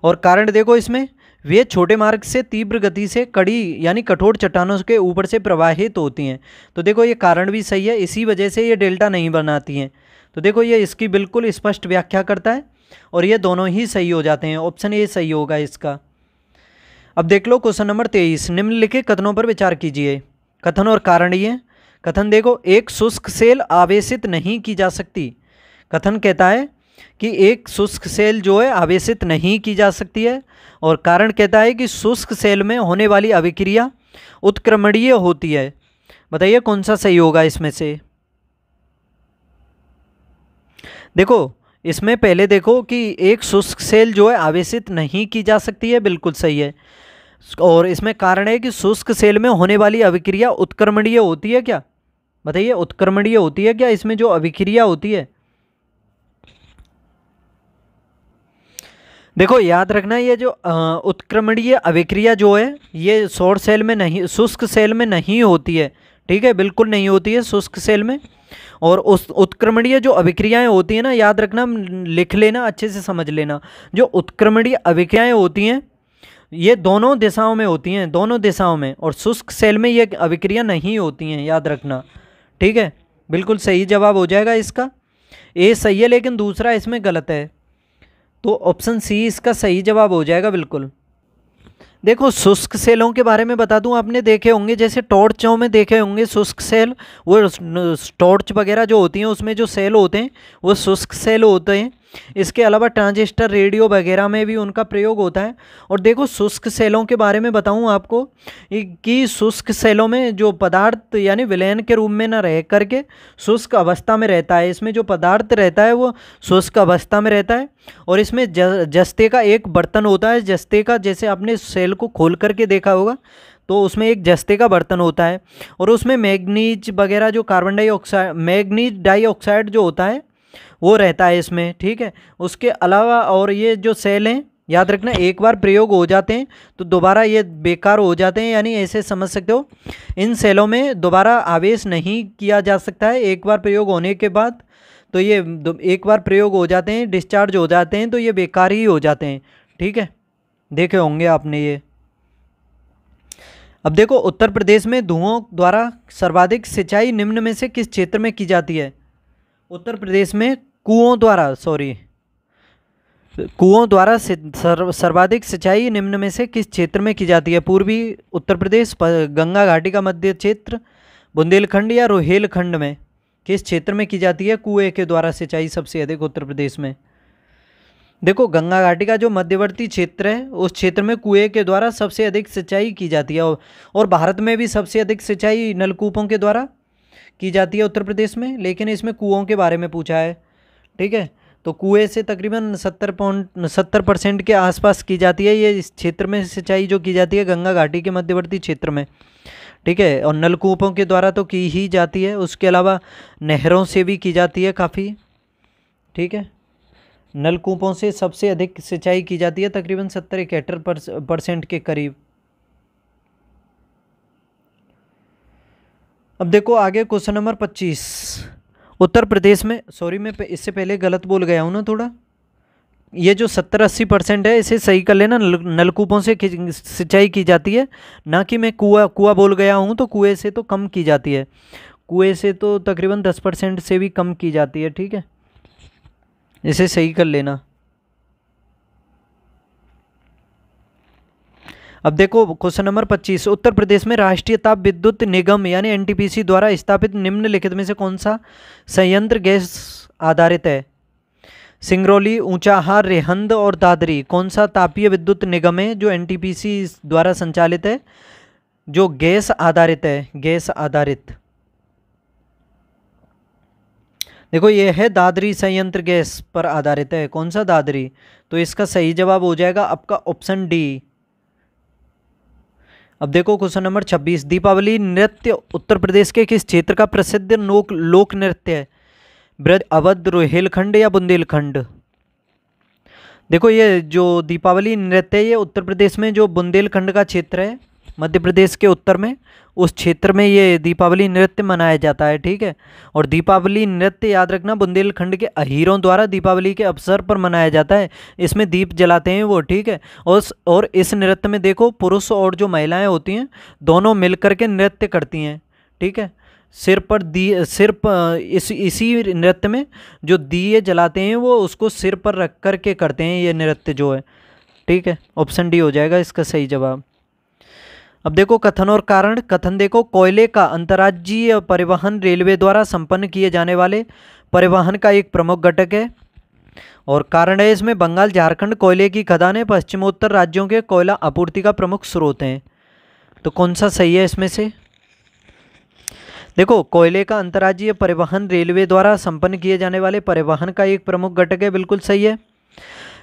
और कारण देखो इसमें, वे छोटे मार्ग से तीव्र गति से कड़ी यानी कठोर चट्टानों के ऊपर से प्रवाहित होती हैं। तो देखो ये कारण भी सही है, इसी वजह से ये डेल्टा नहीं बनाती हैं। तो देखो ये इसकी बिल्कुल स्पष्ट व्याख्या करता है और ये दोनों ही सही हो जाते हैं। ऑप्शन ए सही होगा इसका। अब देख लो क्वेश्चन नंबर 23, निम्नलिखित कथनों पर विचार कीजिए। कथन और कारण ये कथन देखो, एक शुष्क सेल आवेशित नहीं की जा सकती। कथन कहता है कि एक शुष्क सेल जो है आवेशित नहीं की जा सकती है, और कारण कहता है कि शुष्क सेल में होने वाली अभिक्रिया उत्क्रमणीय होती है। बताइए कौन सा सही होगा इसमें से। देखो इसमें पहले देखो कि एक शुष्क सेल जो है आवेशित नहीं की जा सकती है, बिल्कुल सही है। और इसमें कारण है कि शुष्क सेल में होने वाली अभिक्रिया उत्क्रमणीय होती है क्या, बताइए उत्क्रमणीय होती है क्या इसमें जो अभिक्रिया होती है। देखो याद रखना ये जो उत्क्रमणीय अभिक्रिया जो है ये सौर सेल में नहीं, शुष्क सेल में नहीं होती है, ठीक है, बिल्कुल नहीं होती है शुष्क सेल में। और उस उत्क्रमणीय जो अभिक्रियाएं होती हैं ना, याद रखना, लिख लेना, अच्छे से समझ लेना। जो उत्क्रमणीय अभिक्रियाएं होती हैं ये दोनों दिशाओं में होती हैं, दोनों दिशाओं में, और शुष्क सेल में ये अभिक्रिया नहीं होती हैं, याद रखना, ठीक है। बिल्कुल सही जवाब हो जाएगा इसका। ए सही है लेकिन दूसरा इसमें गलत है, तो ऑप्शन सी इसका सही जवाब हो जाएगा बिल्कुल। देखो शुष्क सेलों के बारे में बता दूं, आपने देखे होंगे जैसे टॉर्चों में देखे होंगे शुष्क सेल, वो टॉर्च वगैरह जो होती हैं उसमें जो सेल होते हैं वो शुष्क सेल होते हैं। इसके अलावा ट्रांजिस्टर रेडियो वगैरह में भी उनका प्रयोग होता है। और देखो शुष्क सेलों के बारे में बताऊं आपको कि शुष्क सेलों में जो पदार्थ यानी विलयन के रूप में ना रह करके शुष्क अवस्था में रहता है, इसमें जो पदार्थ रहता है वो शुष्क अवस्था में रहता है। और इसमें जस्ते का एक बर्तन होता है, जस्ते का, जैसे आपने सेल को खोल करके देखा होगा तो उसमें एक जस्ते का बर्तन होता है और उसमें मैग्नीज वगैरह जो कार्बन डाइऑक्साइड, मैग्नीज डाइऑक्साइड जो होता है वो रहता है इसमें, ठीक है। उसके अलावा और ये जो सेल हैं याद रखना एक बार प्रयोग हो जाते हैं तो दोबारा ये बेकार हो जाते हैं, यानी ऐसे समझ सकते हो इन सेलों में दोबारा आवेश नहीं किया जा सकता है। एक बार प्रयोग होने के बाद तो ये एक बार प्रयोग हो जाते हैं, डिस्चार्ज हो जाते हैं तो ये बेकार ही हो जाते हैं, ठीक है, देखे होंगे आपने ये। अब देखो उत्तर प्रदेश में धुओं द्वारा सर्वाधिक सिंचाई निम्न में से किस क्षेत्र में की जाती है। उत्तर प्रदेश में कुओं द्वारा सर्वाधिक सिंचाई निम्न में से किस क्षेत्र में की जाती है। पूर्वी उत्तर प्रदेश, गंगा घाटी का मध्य क्षेत्र, बुंदेलखंड या रोहेलखंड में किस क्षेत्र में की जाती है कुएं के द्वारा सिंचाई सबसे अधिक उत्तर प्रदेश में। देखो गंगा घाटी का जो मध्यवर्ती क्षेत्र है उस क्षेत्र में कुएं के द्वारा सबसे अधिक सिंचाई की जाती है, और भारत में भी सबसे अधिक सिंचाई नलकूपों के द्वारा की जाती है उत्तर प्रदेश में, लेकिन इसमें कुओं के बारे में पूछा है, ठीक है। तो कुएं से तकरीबन 70% के आसपास की जाती है ये इस क्षेत्र में सिंचाई जो की जाती है गंगा घाटी के मध्यवर्ती क्षेत्र में, ठीक है। और नलकूपों के द्वारा तो की ही जाती है, उसके अलावा नहरों से भी की जाती है काफ़ी, ठीक है। नलकूपों से सबसे अधिक सिंचाई की जाती है तकरीबन 70-71% के करीब। अब देखो आगे क्वेश्चन नंबर 25, उत्तर प्रदेश में, सॉरी मैं इससे पहले गलत बोल गया हूँ ना थोड़ा, ये जो 70-80% है इसे सही कर लेना। नलकूपों से सिंचाई की जाती है, ना कि मैं कुआं बोल गया हूँ, तो कुएं से तो कम की जाती है, कुएं से तो तकरीबन 10% से भी कम की जाती है, ठीक है, इसे सही कर लेना। अब देखो क्वेश्चन नंबर 25, उत्तर प्रदेश में राष्ट्रीय ताप विद्युत निगम यानी एनटीपीसी द्वारा स्थापित निम्नलिखित में से कौन सा संयंत्र गैस आधारित है। सिंगरौली, ऊंचाहार, रेहंद और दादरी कौन सा तापीय विद्युत निगम है जो एनटीपीसी द्वारा संचालित है, जो गैस आधारित है, गैस आधारित। देखो ये है दादरी संयंत्र गैस पर आधारित है। कौन सा? दादरी। तो इसका सही जवाब हो जाएगा आपका ऑप्शन डी। अब देखो क्वेश्चन नंबर 26, दीपावली नृत्य उत्तर प्रदेश के किस क्षेत्र का प्रसिद्ध लोक नृत्य है? ब्रज, अवध, रोहिलखंड या बुंदेलखंड? देखो ये जो दीपावली नृत्य है ये उत्तर प्रदेश में जो बुंदेलखंड का क्षेत्र है, मध्य प्रदेश के उत्तर में, उस क्षेत्र में ये दीपावली नृत्य मनाया जाता है। ठीक है, और दीपावली नृत्य याद रखना बुंदेलखंड के अहीरों द्वारा दीपावली के अवसर पर मनाया जाता है। इसमें दीप जलाते हैं वो। ठीक है, और इस नृत्य में देखो पुरुष और जो महिलाएं होती हैं दोनों मिलकर के नृत्य करती हैं। ठीक है, इसी नृत्य में जो दिए जलाते हैं वो उसको सिर पर रख कर के करते हैं ये नृत्य जो है। ठीक है, ऑप्शन डी हो जाएगा इसका सही जवाब। अब देखो कथन और कारण। कथन देखो, कोयले का अंतर्राज्यीय परिवहन रेलवे द्वारा संपन्न किए जाने वाले परिवहन का एक प्रमुख घटक है। और कारण है इसमें बंगाल, झारखंड कोयले की खदानें पश्चिमोत्तर राज्यों के कोयला आपूर्ति का प्रमुख स्रोत हैं। तो कौन सा सही है इसमें से? देखो कोयले का अंतर्राज्यीय परिवहन रेलवे द्वारा संपन्न किए जाने वाले परिवहन का एक प्रमुख घटक है, बिल्कुल सही है।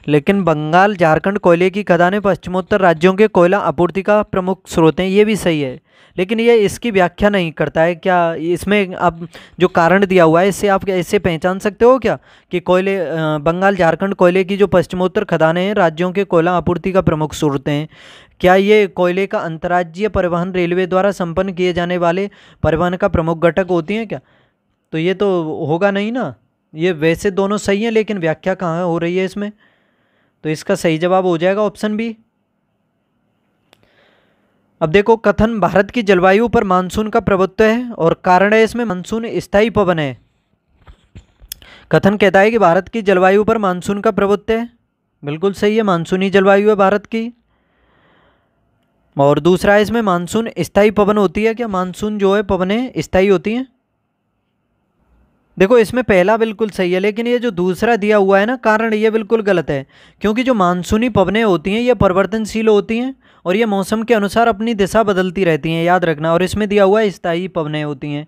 लेकिन बंगाल, झारखंड कोयले की खदानें पश्चिमोत्तर राज्यों के कोयला आपूर्ति का प्रमुख स्रोत हैं, ये भी सही है। लेकिन ये इसकी व्याख्या नहीं करता है। क्या इसमें अब जो कारण दिया हुआ है इससे आप ऐसे पहचान सकते हो क्या कि कोयले बंगाल, झारखंड कोयले की जो पश्चिमोत्तर खदानें हैं राज्यों के कोयला आपूर्ति का प्रमुख स्रोत हैं, क्या ये कोयले का अंतर्राज्यीय परिवहन रेलवे द्वारा संपन्न किए जाने वाले परिवहन का प्रमुख घटक होती हैं क्या? तो ये तो होगा नहीं ना। ये वैसे दोनों सही हैं लेकिन व्याख्या कहाँ हो रही है इसमें? तो इसका सही जवाब हो जाएगा ऑप्शन बी। अब देखो कथन, भारत की जलवायु पर मानसून का प्रभुत्व है और कारण है इसमें मानसून स्थायी पवन है। कथन कहता है कि भारत की जलवायु पर मानसून का प्रभुत्व है, बिल्कुल सही है, मानसूनी जलवायु है भारत की। और दूसरा है इसमें मानसून स्थायी पवन होती है क्या? मानसून जो है पवनें स्थायी होती हैं। देखो इसमें पहला बिल्कुल सही है लेकिन ये जो दूसरा दिया हुआ है ना कारण, ये बिल्कुल गलत है। क्योंकि जो मानसूनी पवनें होती हैं ये परिवर्तनशील होती हैं और ये मौसम के अनुसार अपनी दिशा बदलती रहती हैं, याद रखना। और इसमें दिया हुआ है स्थायी पवनें होती हैं।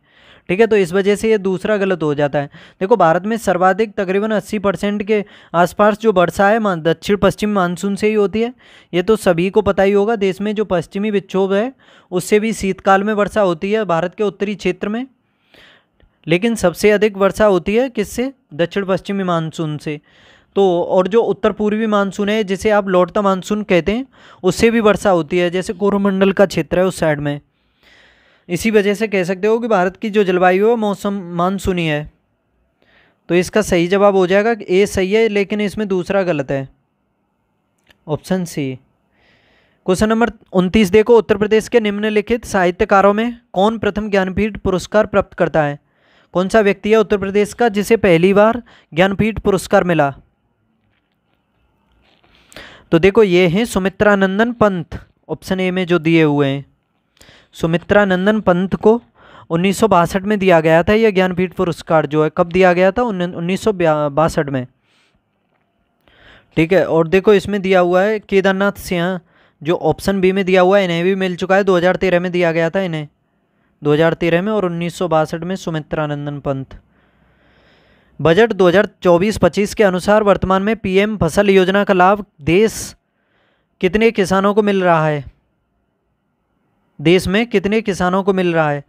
ठीक है, तो इस वजह से ये दूसरा गलत हो जाता है। देखो भारत में सर्वाधिक तकरीबन 80% के आसपास जो वर्षा है दक्षिण पश्चिम मानसून से ही होती है। ये तो सभी को पता ही होगा। देश में जो पश्चिमी विक्षोभ है उससे भी शीतकाल में वर्षा होती है भारत के उत्तरी क्षेत्र में, लेकिन सबसे अधिक वर्षा होती है किससे? दक्षिण पश्चिमी मानसून से। तो और जो उत्तर पूर्वी मानसून है जिसे आप लौटता मानसून कहते हैं उससे भी वर्षा होती है, जैसे कोरोमंडल का क्षेत्र है उस साइड में। इसी वजह से कह सकते हो कि भारत की जो जलवायु है मौसम मानसूनी है। तो इसका सही जवाब हो जाएगा ए सही है लेकिन इसमें दूसरा गलत है, ऑप्शन सी। क्वेश्चन नंबर 29 देखो, उत्तर प्रदेश के निम्नलिखित साहित्यकारों में कौन प्रथम ज्ञानपीठ पुरस्कार प्राप्त करता है? कौन सा व्यक्ति है उत्तर प्रदेश का जिसे पहली बार ज्ञानपीठ पुरस्कार मिला? तो देखो ये हैं सुमित्रानंदन पंत, ऑप्शन ए में जो दिए हुए हैं। सुमित्रानंदन पंत को 1962 में दिया गया था यह ज्ञानपीठ पुरस्कार जो है। कब दिया गया था? 1962 में। ठीक है, और देखो इसमें दिया हुआ है केदारनाथ सिंह जो ऑप्शन बी में दिया हुआ है, इन्हें भी मिल चुका है। 2013 में दिया गया था इन्हें, 2013 में, और 1962 में सुमित्रानंदन पंत। बजट 2024-25 के अनुसार वर्तमान में पीएम फसल योजना का लाभ देश कितने किसानों को मिल रहा है? देश में कितने किसानों को मिल रहा है?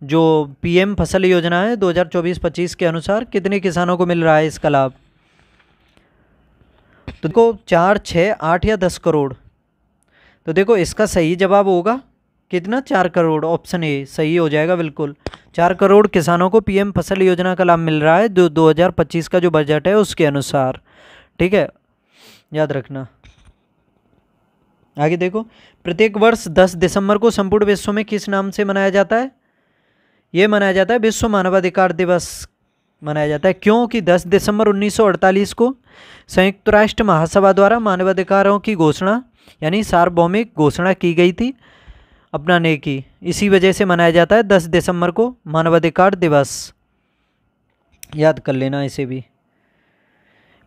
जो पीएम फसल योजना है 2024-25 के अनुसार कितने किसानों को मिल रहा है इसका लाभ? तो देखो 4, 6, 8 या 10 करोड़। तो देखो इसका सही जवाब होगा कितना? 4 करोड़, ऑप्शन ए सही हो जाएगा बिल्कुल। 4 करोड़ किसानों को पीएम फसल योजना का लाभ मिल रहा है 2025 का जो बजट है उसके अनुसार। ठीक है, याद रखना। आगे देखो, प्रत्येक वर्ष 10 दिसंबर को संपूर्ण विश्व में किस नाम से मनाया जाता है? ये मनाया जाता है विश्व मानवाधिकार दिवस मनाया जाता है। क्योंकि 10 दिसंबर 1948 को संयुक्त राष्ट्र महासभा द्वारा मानवाधिकारों की घोषणा यानी सार्वभौमिक घोषणा की गई थी अपनाने की, इसी वजह से मनाया जाता है 10 दिसंबर को मानवाधिकार दिवस। याद कर लेना इसे भी।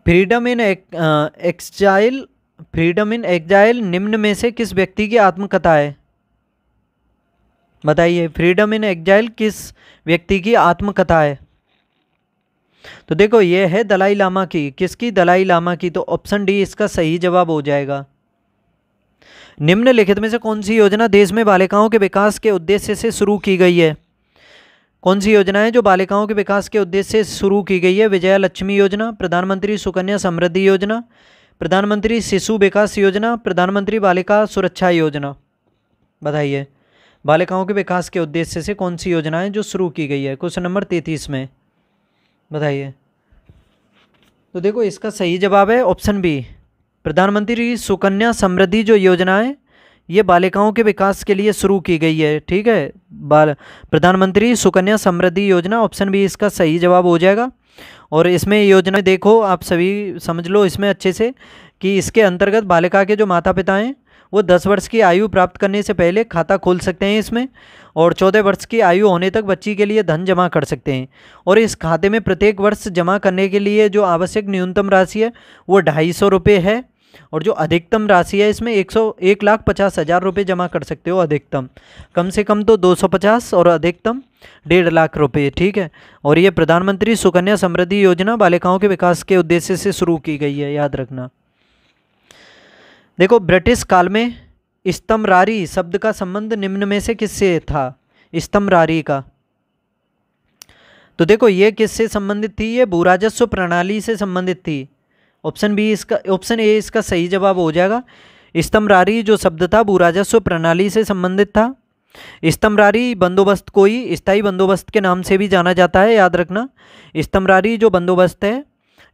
Freedom in Exile, Freedom in Exile निम्न में से किस व्यक्ति की आत्मकथा है? बताइए, फ्रीडम इन एग्जाइल किस व्यक्ति की आत्मकथा है? तो देखो ये है दलाई लामा की। किसकी? दलाई लामा की। तो ऑप्शन डी इसका सही जवाब हो जाएगा। निम्नलिखित में से कौन सी योजना देश में बालिकाओं के विकास के उद्देश्य से शुरू की गई है? कौन सी योजना है जो बालिकाओं के विकास के उद्देश्य से शुरू की गई है? विजया लक्ष्मी योजना, प्रधानमंत्री सुकन्या समृद्धि योजना, प्रधानमंत्री शिशु विकास योजना, प्रधानमंत्री बालिका सुरक्षा योजना। बताइए, बालिकाओं के विकास के उद्देश्य से कौन सी योजना है जो शुरू की गई है? क्वेश्चन नंबर 33 में बताइए। तो देखो इसका सही जवाब है ऑप्शन बी, प्रधानमंत्री सुकन्या समृद्धि जो योजना है ये बालिकाओं के विकास के लिए शुरू की गई है। ठीक है, प्रधानमंत्री सुकन्या समृद्धि योजना, ऑप्शन बी इसका सही जवाब हो जाएगा। और इसमें योजना देखो आप सभी समझ लो इसमें अच्छे से कि इसके अंतर्गत बालिका के जो माता पिता हैं वो 10 वर्ष की आयु प्राप्त करने से पहले खाता खोल सकते हैं इसमें, और 14 वर्ष की आयु होने तक बच्ची के लिए धन जमा कर सकते हैं। और इस खाते में प्रत्येक वर्ष जमा करने के लिए जो आवश्यक न्यूनतम राशि है वो 250 रुपये है, और जो अधिकतम राशि है इसमें 1,50,000 रुपये जमा कर सकते हो अधिकतम। कम से कम तो 250 और अधिकतम 1.5 लाख रुपये। ठीक है, और ये प्रधानमंत्री सुकन्या समृद्धि योजना बालिकाओं के विकास के उद्देश्य से शुरू की गई है, याद रखना। देखो ब्रिटिश काल में स्तम्भरारी शब्द का संबंध निम्न में से किससे था? स्तम्भरारी का। तो देखो ये किससे संबंधित थी? ये भूराजस्व प्रणाली से संबंधित थी। ऑप्शन बी इसका, ऑप्शन ए इसका सही जवाब हो जाएगा। स्तम्भरारी जो शब्द था भूराजस्व प्रणाली से संबंधित था। स्तम्भरारी बंदोबस्त को ही स्थायी बंदोबस्त के नाम से भी जाना जाता है, याद रखना। स्तम्भरारी जो बंदोबस्त है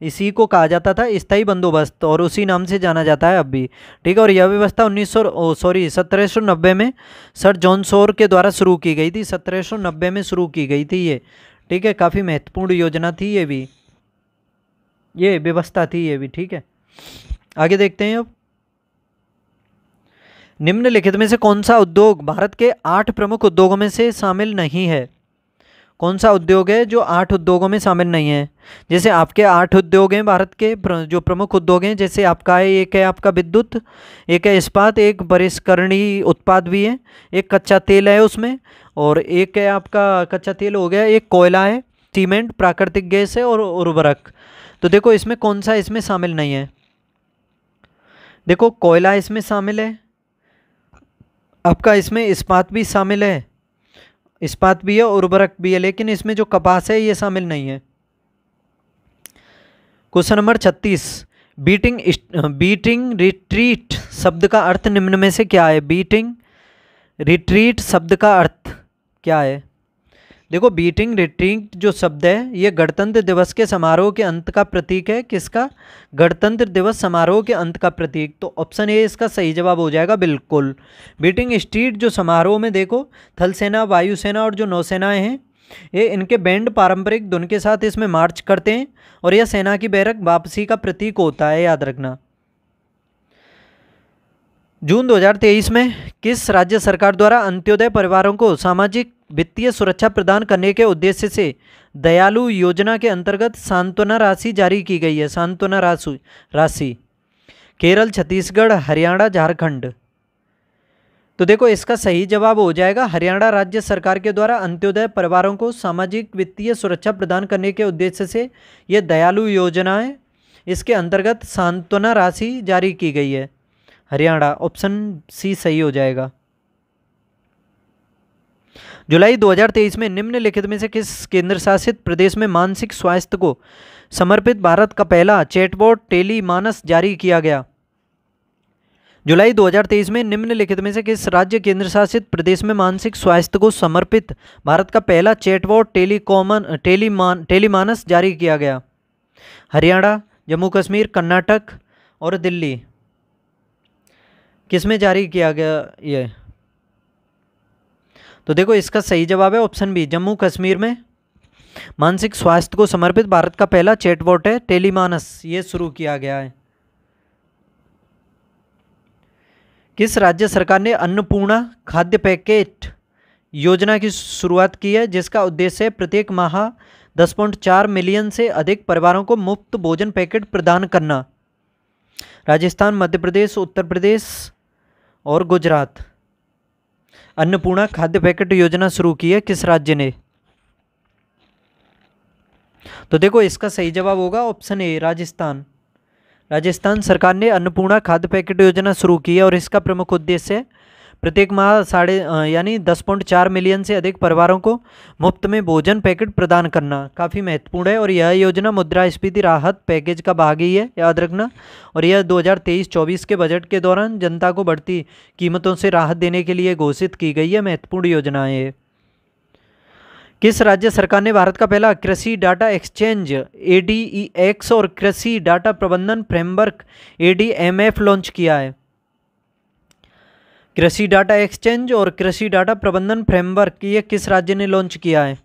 इसी को कहा जाता था स्थायी बंदोबस्त, और उसी नाम से जाना जाता है अब भी। ठीक है, और यह व्यवस्था 1790 में सर जॉन शोर के द्वारा शुरू की गई थी। 1790 में शुरू की गई थी ये। ठीक है, काफ़ी महत्वपूर्ण योजना थी ये भी, ये व्यवस्था थी ये भी। ठीक है, आगे देखते हैं अब। निम्नलिखित में से कौन सा उद्योग भारत के 8 प्रमुख उद्योगों में से शामिल नहीं है? कौन सा उद्योग है जो 8 उद्योगों में शामिल नहीं है? जैसे आपके 8 उद्योग हैं भारत के जो प्रमुख उद्योग हैं, जैसे आपका है, एक है आपका विद्युत, एक है इस्पात, एक परिष्करणीय उत्पाद भी है, एक कच्चा तेल है उसमें, और एक है आपका कच्चा तेल हो गया, एक कोयला है, सीमेंट, प्राकृतिक गैस है और उर्वरक। तो देखो इसमें कौन सा इसमें शामिल नहीं है? देखो कोयला इसमें शामिल है, आपका इसमें इस्पात भी शामिल है, इस्पात भी है, उर्वरक भी है, लेकिन इसमें जो कपास है ये शामिल नहीं है। क्वेश्चन नंबर 36, बीटिंग रिट्रीट शब्द का अर्थ निम्न में से क्या है? बीटिंग रिट्रीट शब्द का अर्थ क्या है? देखो बीटिंग रिट्रीट जो शब्द है ये गणतंत्र दिवस के समारोह के अंत का प्रतीक है। किसका? गणतंत्र दिवस समारोह के अंत का प्रतीक। तो ऑप्शन ए इसका सही जवाब हो जाएगा बिल्कुल। बीटिंग स्ट्रीट जो समारोह में देखो थल सेना, वायुसेना और जो नौसेनाएं हैं ये इनके बैंड पारंपरिक धुन के साथ इसमें मार्च करते हैं, और यह सेना की बैरक वापसी का प्रतीक होता है, याद रखना। जून 2023 में किस राज्य सरकार द्वारा अंत्योदय परिवारों को सामाजिक वित्तीय सुरक्षा प्रदान करने के उद्देश्य से दयालु योजना के अंतर्गत सांत्वना राशि जारी की गई है? सांत्वना राशि केरल, छत्तीसगढ़, हरियाणा, झारखंड। तो देखो इसका सही जवाब हो जाएगा हरियाणा राज्य सरकार के द्वारा अंत्योदय परिवारों को सामाजिक वित्तीय सुरक्षा प्रदान करने के उद्देश्य से यह दयालु योजना है, इसके अंतर्गत सांत्वना राशि जारी की गई है। हरियाणा, ऑप्शन सी सही हो जाएगा। जुलाई 2023 में निम्नलिखित में से किस केंद्र शासित प्रदेश में मानसिक स्वास्थ्य को समर्पित भारत का पहला चैटबॉट टेलीमानस जारी किया गया? जुलाई 2023 में निम्नलिखित में से किस राज्य केंद्र शासित प्रदेश में मानसिक स्वास्थ्य को समर्पित भारत का पहला चैटबॉट टेलीमानस जारी किया गया? हरियाणा, जम्मू कश्मीर, कर्नाटक और दिल्ली। किस में जारी किया गया ये? तो देखो इसका सही जवाब है ऑप्शन बी, जम्मू कश्मीर में मानसिक स्वास्थ्य को समर्पित भारत का पहला चैटबॉट है टेलीमानस, ये शुरू किया गया है। किस राज्य सरकार ने अन्नपूर्णा खाद्य पैकेट योजना की शुरुआत की है, जिसका उद्देश्य है प्रत्येक माह 10.4 मिलियन से अधिक परिवारों को मुफ्त भोजन पैकेट प्रदान करना। राजस्थान, मध्य प्रदेश, उत्तर प्रदेश और गुजरात। अन्नपूर्णा खाद्य पैकेट योजना शुरू की है किस राज्य ने? तो देखो इसका सही जवाब होगा ऑप्शन ए, राजस्थान। राजस्थान सरकार ने अन्नपूर्णा खाद्य पैकेट योजना शुरू की है और इसका प्रमुख उद्देश्य है प्रत्येक माह यानी 10.4 मिलियन से अधिक परिवारों को मुफ्त में भोजन पैकेट प्रदान करना। काफ़ी महत्वपूर्ण है और यह योजना मुद्रास्फीति राहत पैकेज का भाग ही है, याद रखना। और यह 2023-24 के बजट के दौरान जनता को बढ़ती कीमतों से राहत देने के लिए घोषित की गई है महत्वपूर्ण योजना है। किस राज्य सरकार ने भारत का पहला कृषि डाटा एक्सचेंज ADEX और कृषि डाटा प्रबंधन फ्रेमवर्क ADMF लॉन्च किया है? कृषि डाटा एक्सचेंज और कृषि डाटा प्रबंधन फ्रेमवर्क ये किस राज्य ने लॉन्च किया है?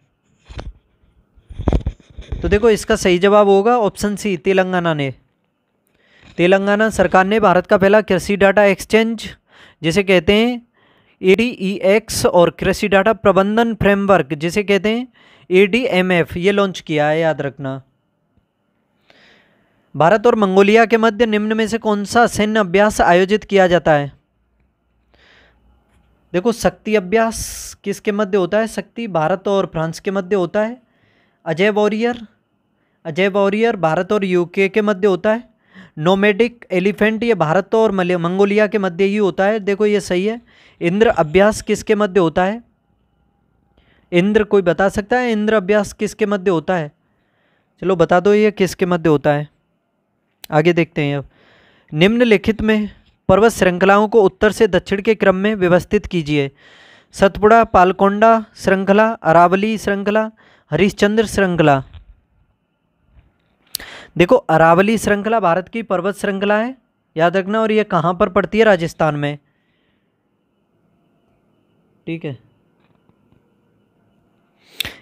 तो देखो इसका सही जवाब होगा ऑप्शन सी, तेलंगाना ने। तेलंगाना सरकार ने भारत का पहला कृषि डाटा एक्सचेंज जिसे कहते हैं ADEX और कृषि डाटा प्रबंधन फ्रेमवर्क जिसे कहते हैं ADMF ये लॉन्च किया है, याद रखना। भारत और मंगोलिया के मध्य निम्न में से कौन सा सैन्य अभ्यास आयोजित किया जाता है? देखो शक्ति अभ्यास किसके मध्य होता है? शक्ति भारत और फ्रांस के मध्य होता है। अजय वॉरियर भारत और UK के मध्य होता है। नोमैडिक एलिफेंट ये भारत और मंगोलिया के मध्य ही होता है, देखो ये सही है। इंद्र अभ्यास किसके मध्य होता है? इंद्र कोई बता सकता है इंद्र अभ्यास किसके मध्य होता है? चलो बता दो ये किसके मध्य होता है। आगे देखते हैं अब। निम्नलिखित में पर्वत श्रृंखलाओं को उत्तर से दक्षिण के क्रम में व्यवस्थित कीजिए। सतपुड़ा पालकोंडा श्रृंखला, अरावली श्रृंखला, हरिश्चंद्र श्रृंखला। देखो अरावली श्रृंखला भारत की पर्वत श्रृंखला है, याद रखना। और ये कहाँ पर पड़ती है? राजस्थान में, ठीक है।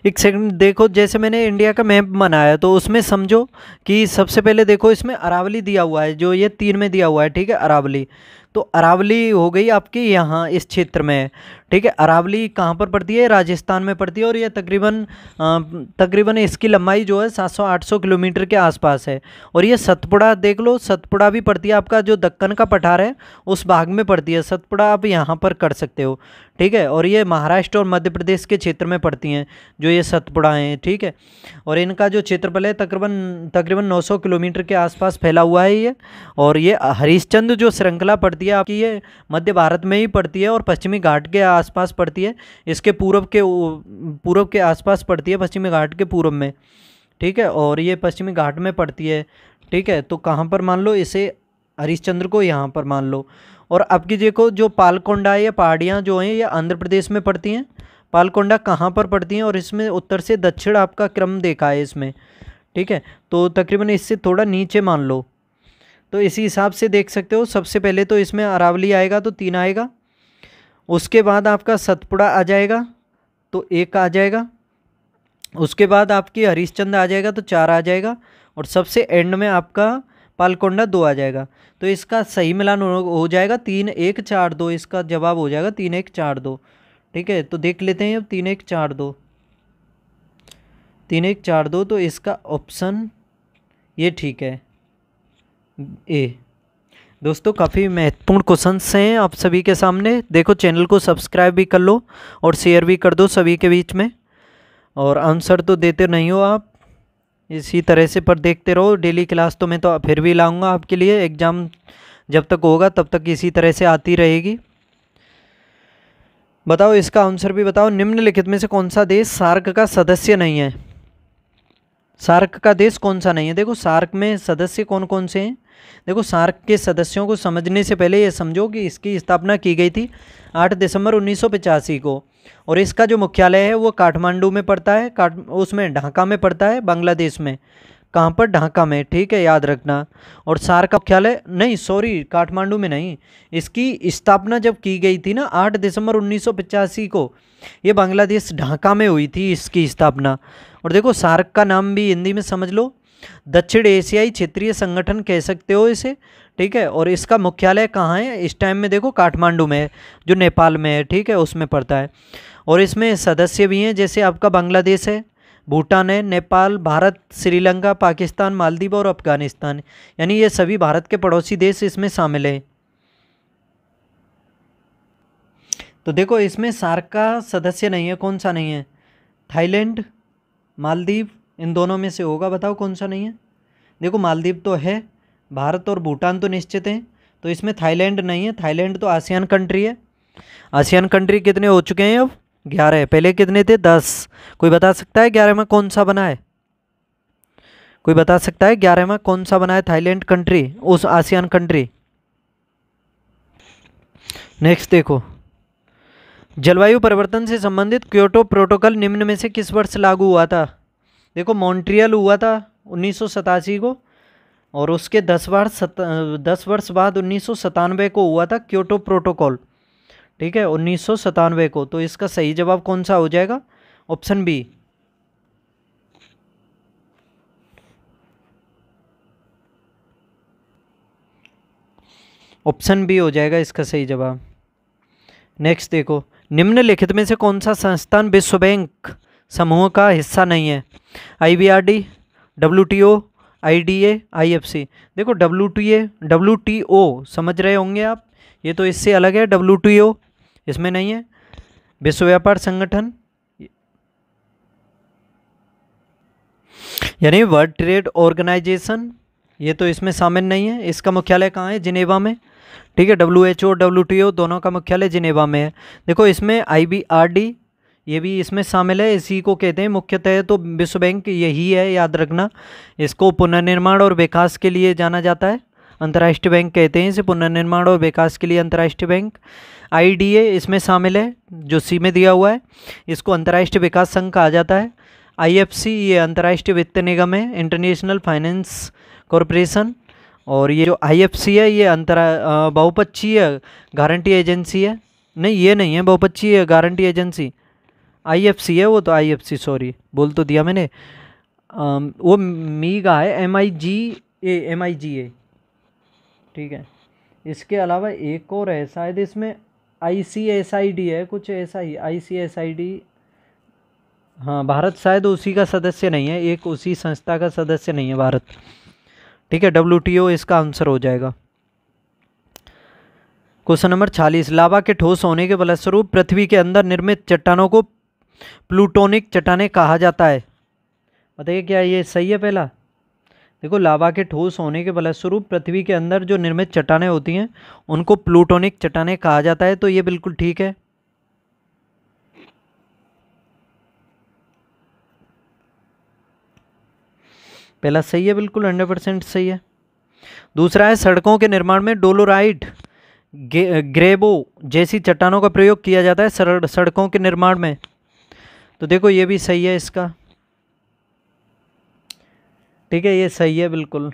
एक सेकंड देखो, जैसे मैंने इंडिया का मैप बनाया तो उसमें समझो कि सबसे पहले देखो इसमें अरावली दिया हुआ है, जो ये 3 में दिया हुआ है, ठीक है। अरावली तो अरावली हो गई आपकी यहाँ इस क्षेत्र में, ठीक है। अरावली कहाँ पर पड़ती है? राजस्थान में पड़ती है और ये तकरीबन इसकी लंबाई जो है 700-800 किलोमीटर के आसपास है। और ये सतपुड़ा देख लो, सतपुड़ा भी पड़ती है आपका जो दक्कन का पठार है उस भाग में पड़ती है। सतपुड़ा आप यहाँ पर कर सकते हो, ठीक है। और ये महाराष्ट्र और मध्य प्रदेश के क्षेत्र में पड़ती हैं जो ये सतपुड़ा हैं, ठीक है। और इनका जो क्षेत्रफल है तकरीबन 900 किलोमीटर के आसपास फैला हुआ है ये। और ये हरिश्चंद्र जो श्रृंखला पड़ती है आपकी ये मध्य भारत में ही पड़ती है और पश्चिमी घाट के आसपास पड़ती है। इसके पूर्व के आसपास पड़ती है, पश्चिमी घाट के पूर्व में, ठीक है। और ये पश्चिमी घाट में पड़ती है, ठीक है। तो कहाँ पर मान लो इसे? हरिश्चंद्र को यहाँ पर मान लो। और आपकी देखो जो पालकोंडा है, ये पहाड़ियाँ जो हैं ये आंध्र प्रदेश में पड़ती हैं। पालकोंडा कहाँ पर पड़ती हैं? और इसमें उत्तर से दक्षिण आपका क्रम देखा है इसमें, ठीक है। तो तकरीबन इससे थोड़ा नीचे मान लो, तो इसी हिसाब से देख सकते हो। सबसे पहले तो इसमें अरावली आएगा तो 3 आएगा, उसके बाद आपका सतपुड़ा आ जाएगा तो 1 आ जाएगा, उसके बाद आपकी हरिश्चंद्र आ जाएगा तो 4 आ जाएगा, और सबसे एंड में आपका पालकोंडा 2 आ जाएगा। तो इसका सही मिलान हो जाएगा 3 1 4 2, इसका जवाब हो जाएगा 3 1 4 2, ठीक है। तो देख लेते हैं अब 3 1 4 2 3 1 4 2, तो इसका ऑप्शन ये ठीक है, ए। दोस्तों काफ़ी महत्वपूर्ण क्वेश्चंस हैं आप सभी के सामने। देखो चैनल को सब्सक्राइब भी कर लो और शेयर भी कर दो सभी के बीच में। और आंसर तो देते नहीं हो आप, इसी तरह से पर देखते रहो डेली क्लास। तो मैं तो फिर भी लाऊंगा आपके लिए, एग्ज़ाम जब तक होगा तब तक इसी तरह से आती रहेगी। बताओ इसका आंसर भी बताओ। निम्नलिखित में से कौन सा देश सार्क का सदस्य नहीं है? सार्क का देश कौन सा नहीं है? देखो सार्क में सदस्य कौन कौन से हैं। देखो सार्क के सदस्यों को समझने से पहले ये समझो कि इसकी स्थापना की गई थी 8 दिसंबर 1985 को। और इसका जो मुख्यालय है वो काठमांडू में पड़ता है, उसमें ढाका में पड़ता है, बांग्लादेश में। कहाँ पर? ढाका में, ठीक है, याद रखना। और सार्क का मुख्यालय नहीं, सॉरी, काठमांडू में नहीं। इसकी स्थापना जब की गई थी ना 8 दिसंबर 1985 को, ये बांग्लादेश ढाका में हुई थी इसकी स्थापना। और देखो सार्क का नाम भी हिंदी में समझ लो, दक्षिण एशियाई क्षेत्रीय संगठन कह सकते हो इसे, ठीक है। और इसका मुख्यालय कहाँ है इस टाइम में? देखो काठमांडू में है, जो नेपाल में है, ठीक है, उसमें पड़ता है। और इसमें सदस्य भी हैं, जैसे आपका बांग्लादेश है, भूटान है, नेपाल, भारत, श्रीलंका, पाकिस्तान, मालदीव और अफगानिस्तान। यानी ये सभी भारत के पड़ोसी देश इसमें शामिल हैं। तो देखो इसमें सार्क का सदस्य नहीं है, कौन सा नहीं है? थाईलैंड, मालदीव, इन दोनों में से होगा, बताओ कौन सा नहीं है? देखो मालदीव तो है, भारत और भूटान तो निश्चित हैं, तो इसमें थाईलैंड नहीं है। थाईलैंड तो आसियान कंट्री है। आसियान कंट्री कितने हो चुके हैं अब? 11। पहले कितने थे? 10। कोई बता सकता है 11वां कौन सा बना है? कोई बता सकता है 11वां कौन सा बना है? थाईलैंड कंट्री, उस आसियान कंट्री। नेक्स्ट देखो, जलवायु परिवर्तन से संबंधित क्योटो प्रोटोकॉल निम्न में से किस वर्ष लागू हुआ था? देखो मॉन्ट्रियल हुआ था 1987 को, और उसके 10 वर्ष बाद 1997 को हुआ था क्योटो प्रोटोकॉल। ठीक है, 1997 को। तो इसका सही जवाब कौन सा हो जाएगा? Option B. ऑप्शन बी हो जाएगा इसका सही जवाब। नेक्स्ट देखो, निम्नलिखित में से कौन सा संस्थान विश्व बैंक समूह का हिस्सा नहीं है? IBRD, WTO, IDA, IFC। देखो WTO समझ रहे होंगे आप, ये तो इससे अलग है। WTO इसमें नहीं है। विश्व व्यापार संगठन यानी वर्ल्ड ट्रेड ऑर्गेनाइजेशन, ये तो इसमें शामिल नहीं है। इसका मुख्यालय कहाँ है? जिनेवा में। ठीक है, WHO WTO दोनों का मुख्यालय जिनेवा में है। देखो इसमें IBRD ये भी इसमें शामिल है, इसी को कहते हैं मुख्यतः तो विश्व बैंक यही है, याद रखना। इसको पुनर्निर्माण और विकास के लिए जाना जाता है, अंतर्राष्ट्रीय बैंक कहते हैं इसे, पुनर्निर्माण और विकास के लिए अंतर्राष्ट्रीय बैंक। IDA इसमें शामिल है, जो सी में दिया हुआ है, इसको अंतर्राष्ट्रीय विकास संघ कहा जाता है। IFC ये अंतर्राष्ट्रीय वित्त निगम है, इंटरनेशनल फाइनेंस कॉरपोरेशन। और ये जो IFC है ये बहुपक्षीय गारंटी एजेंसी है। नहीं, ये नहीं है बहुपक्षीय गारंटी एजेंसी, IFC है वो तो। IFC सॉरी, बोल तो दिया मैंने। वो मीगा है, MIGA। ठीक है, इसके अलावा एक और है शायद इसमें, ICSID है कुछ ऐसा ही, ICSID। हाँ, भारत शायद उसी का सदस्य नहीं है, एक उसी संस्था का सदस्य नहीं है भारत। ठीक है, WTO इसका आंसर हो जाएगा। क्वेश्चन नंबर 46, लावा के ठोस होने के फलस्वरूप पृथ्वी के अंदर निर्मित चट्टानों को प्लूटोनिक चट्टानें कहा जाता है। बताइए क्या ये सही है? पहला देखो, लावा के ठोस होने के फलस्वरूप पृथ्वी के अंदर जो निर्मित चट्टानें होती हैं उनको प्लूटोनिक चट्टानें कहा जाता है, तो ये बिल्कुल ठीक है। पहला सही है, बिल्कुल 100% सही है। दूसरा है, सड़कों के निर्माण में डोलोराइट, ग्रेबो जैसी चट्टानों का प्रयोग किया जाता है सड़कों के निर्माण में, तो देखो ये भी सही है इसका। ठीक है, ये सही है बिल्कुल।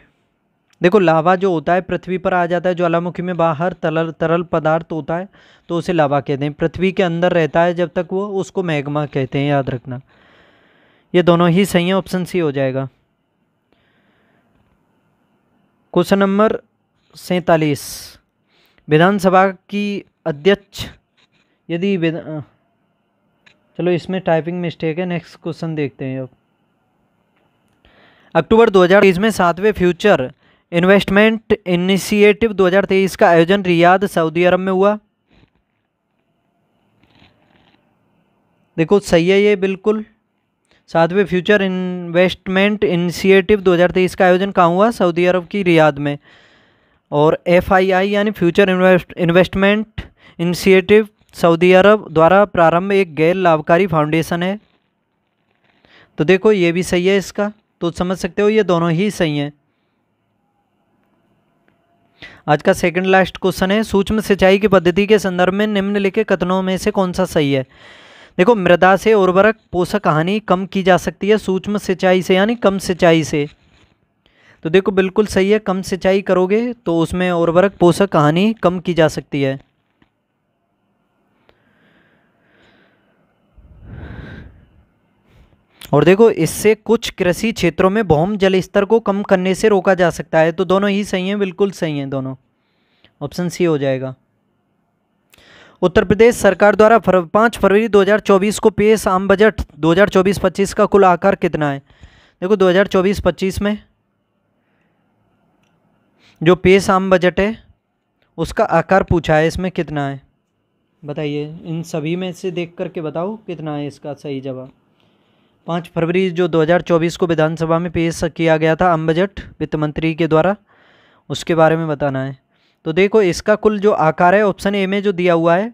देखो लावा जो होता है पृथ्वी पर आ जाता है, ज्वालामुखी में बाहर तरल पदार्थ होता है तो उसे लावा कहते हैं। पृथ्वी के अंदर रहता है जब तक वो, उसको मैग्मा कहते हैं, याद रखना। ये दोनों ही सही है, ऑप्शन सी हो जाएगा। क्वेश्चन नंबर 47, विधानसभा की अध्यक्ष यदि चलो इसमें टाइपिंग मिस्टेक है, नेक्स्ट क्वेश्चन देखते हैं अब। अक्टूबर 2023 में 7वें फ्यूचर इन्वेस्टमेंट इनिशिएटिव 2023 का आयोजन रियाद सऊदी अरब में हुआ। देखो सही है ये बिल्कुल। 7वें फ्यूचर इन्वेस्टमेंट इनिशिएटिव 2023 का आयोजन कहाँ हुआ? सऊदी अरब की रियाद में। और FII यानी फ्यूचर इन्वेस्टमेंट इनिशिएटिव सऊदी अरब द्वारा प्रारंभ एक गैर लाभकारी फाउंडेशन है। तो देखो ये भी सही है इसका, तो समझ सकते हो ये दोनों ही सही हैं। आज का सेकंड लास्ट क्वेश्चन है, सूक्ष्म सिंचाई की पद्धति के संदर्भ में निम्नलिखित कथनों में से कौन सा सही है? देखो मृदा से उर्वरक पोषक हानि कम की जा सकती है सूक्ष्म सिंचाई से, यानी कम सिंचाई से। तो देखो बिल्कुल सही है, कम सिंचाई करोगे तो उसमें उर्वरक पोषक हानि कम की जा सकती है। और देखो इससे कुछ कृषि क्षेत्रों में भौम जल स्तर को कम करने से रोका जा सकता है। तो दोनों ही सही हैं, बिल्कुल सही हैं दोनों, ऑप्शन सी हो जाएगा। उत्तर प्रदेश सरकार द्वारा 5 फरवरी 2024 को पेश आम बजट 2024-25 का कुल आकार कितना है? देखो 2024-25 में जो पेश आम बजट है उसका आकार पूछा है, इसमें कितना है बताइए। इन सभी में से देख करके बताओ कितना है इसका सही जवाब। 5 फरवरी जो 2024 को विधानसभा में पेश किया गया था आम बजट वित्त मंत्री के द्वारा, उसके बारे में बताना है। तो देखो इसका कुल जो आकार है ऑप्शन ए में जो दिया हुआ है,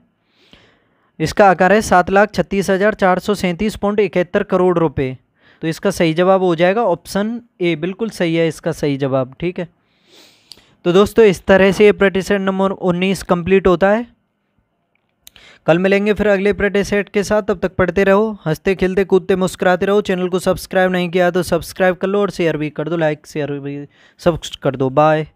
इसका आकार है 7,36,437.71 करोड़ रुपए। तो इसका सही जवाब हो जाएगा ऑप्शन ए, बिल्कुल सही है इसका सही जवाब। ठीक है, तो दोस्तों इस तरह से ये प्रैक्टिस सेट नंबर 19 कंप्लीट होता है। कल मिलेंगे फिर अगले प्रैक्टिस सेट के साथ। तब तक पढ़ते रहो, हंसते खेलते कूदते मुस्कुराते रहो। चैनल को सब्सक्राइब नहीं किया तो सब्सक्राइब कर लो और शेयर भी कर दो, लाइक शेयर भी सब कर दो। बाय।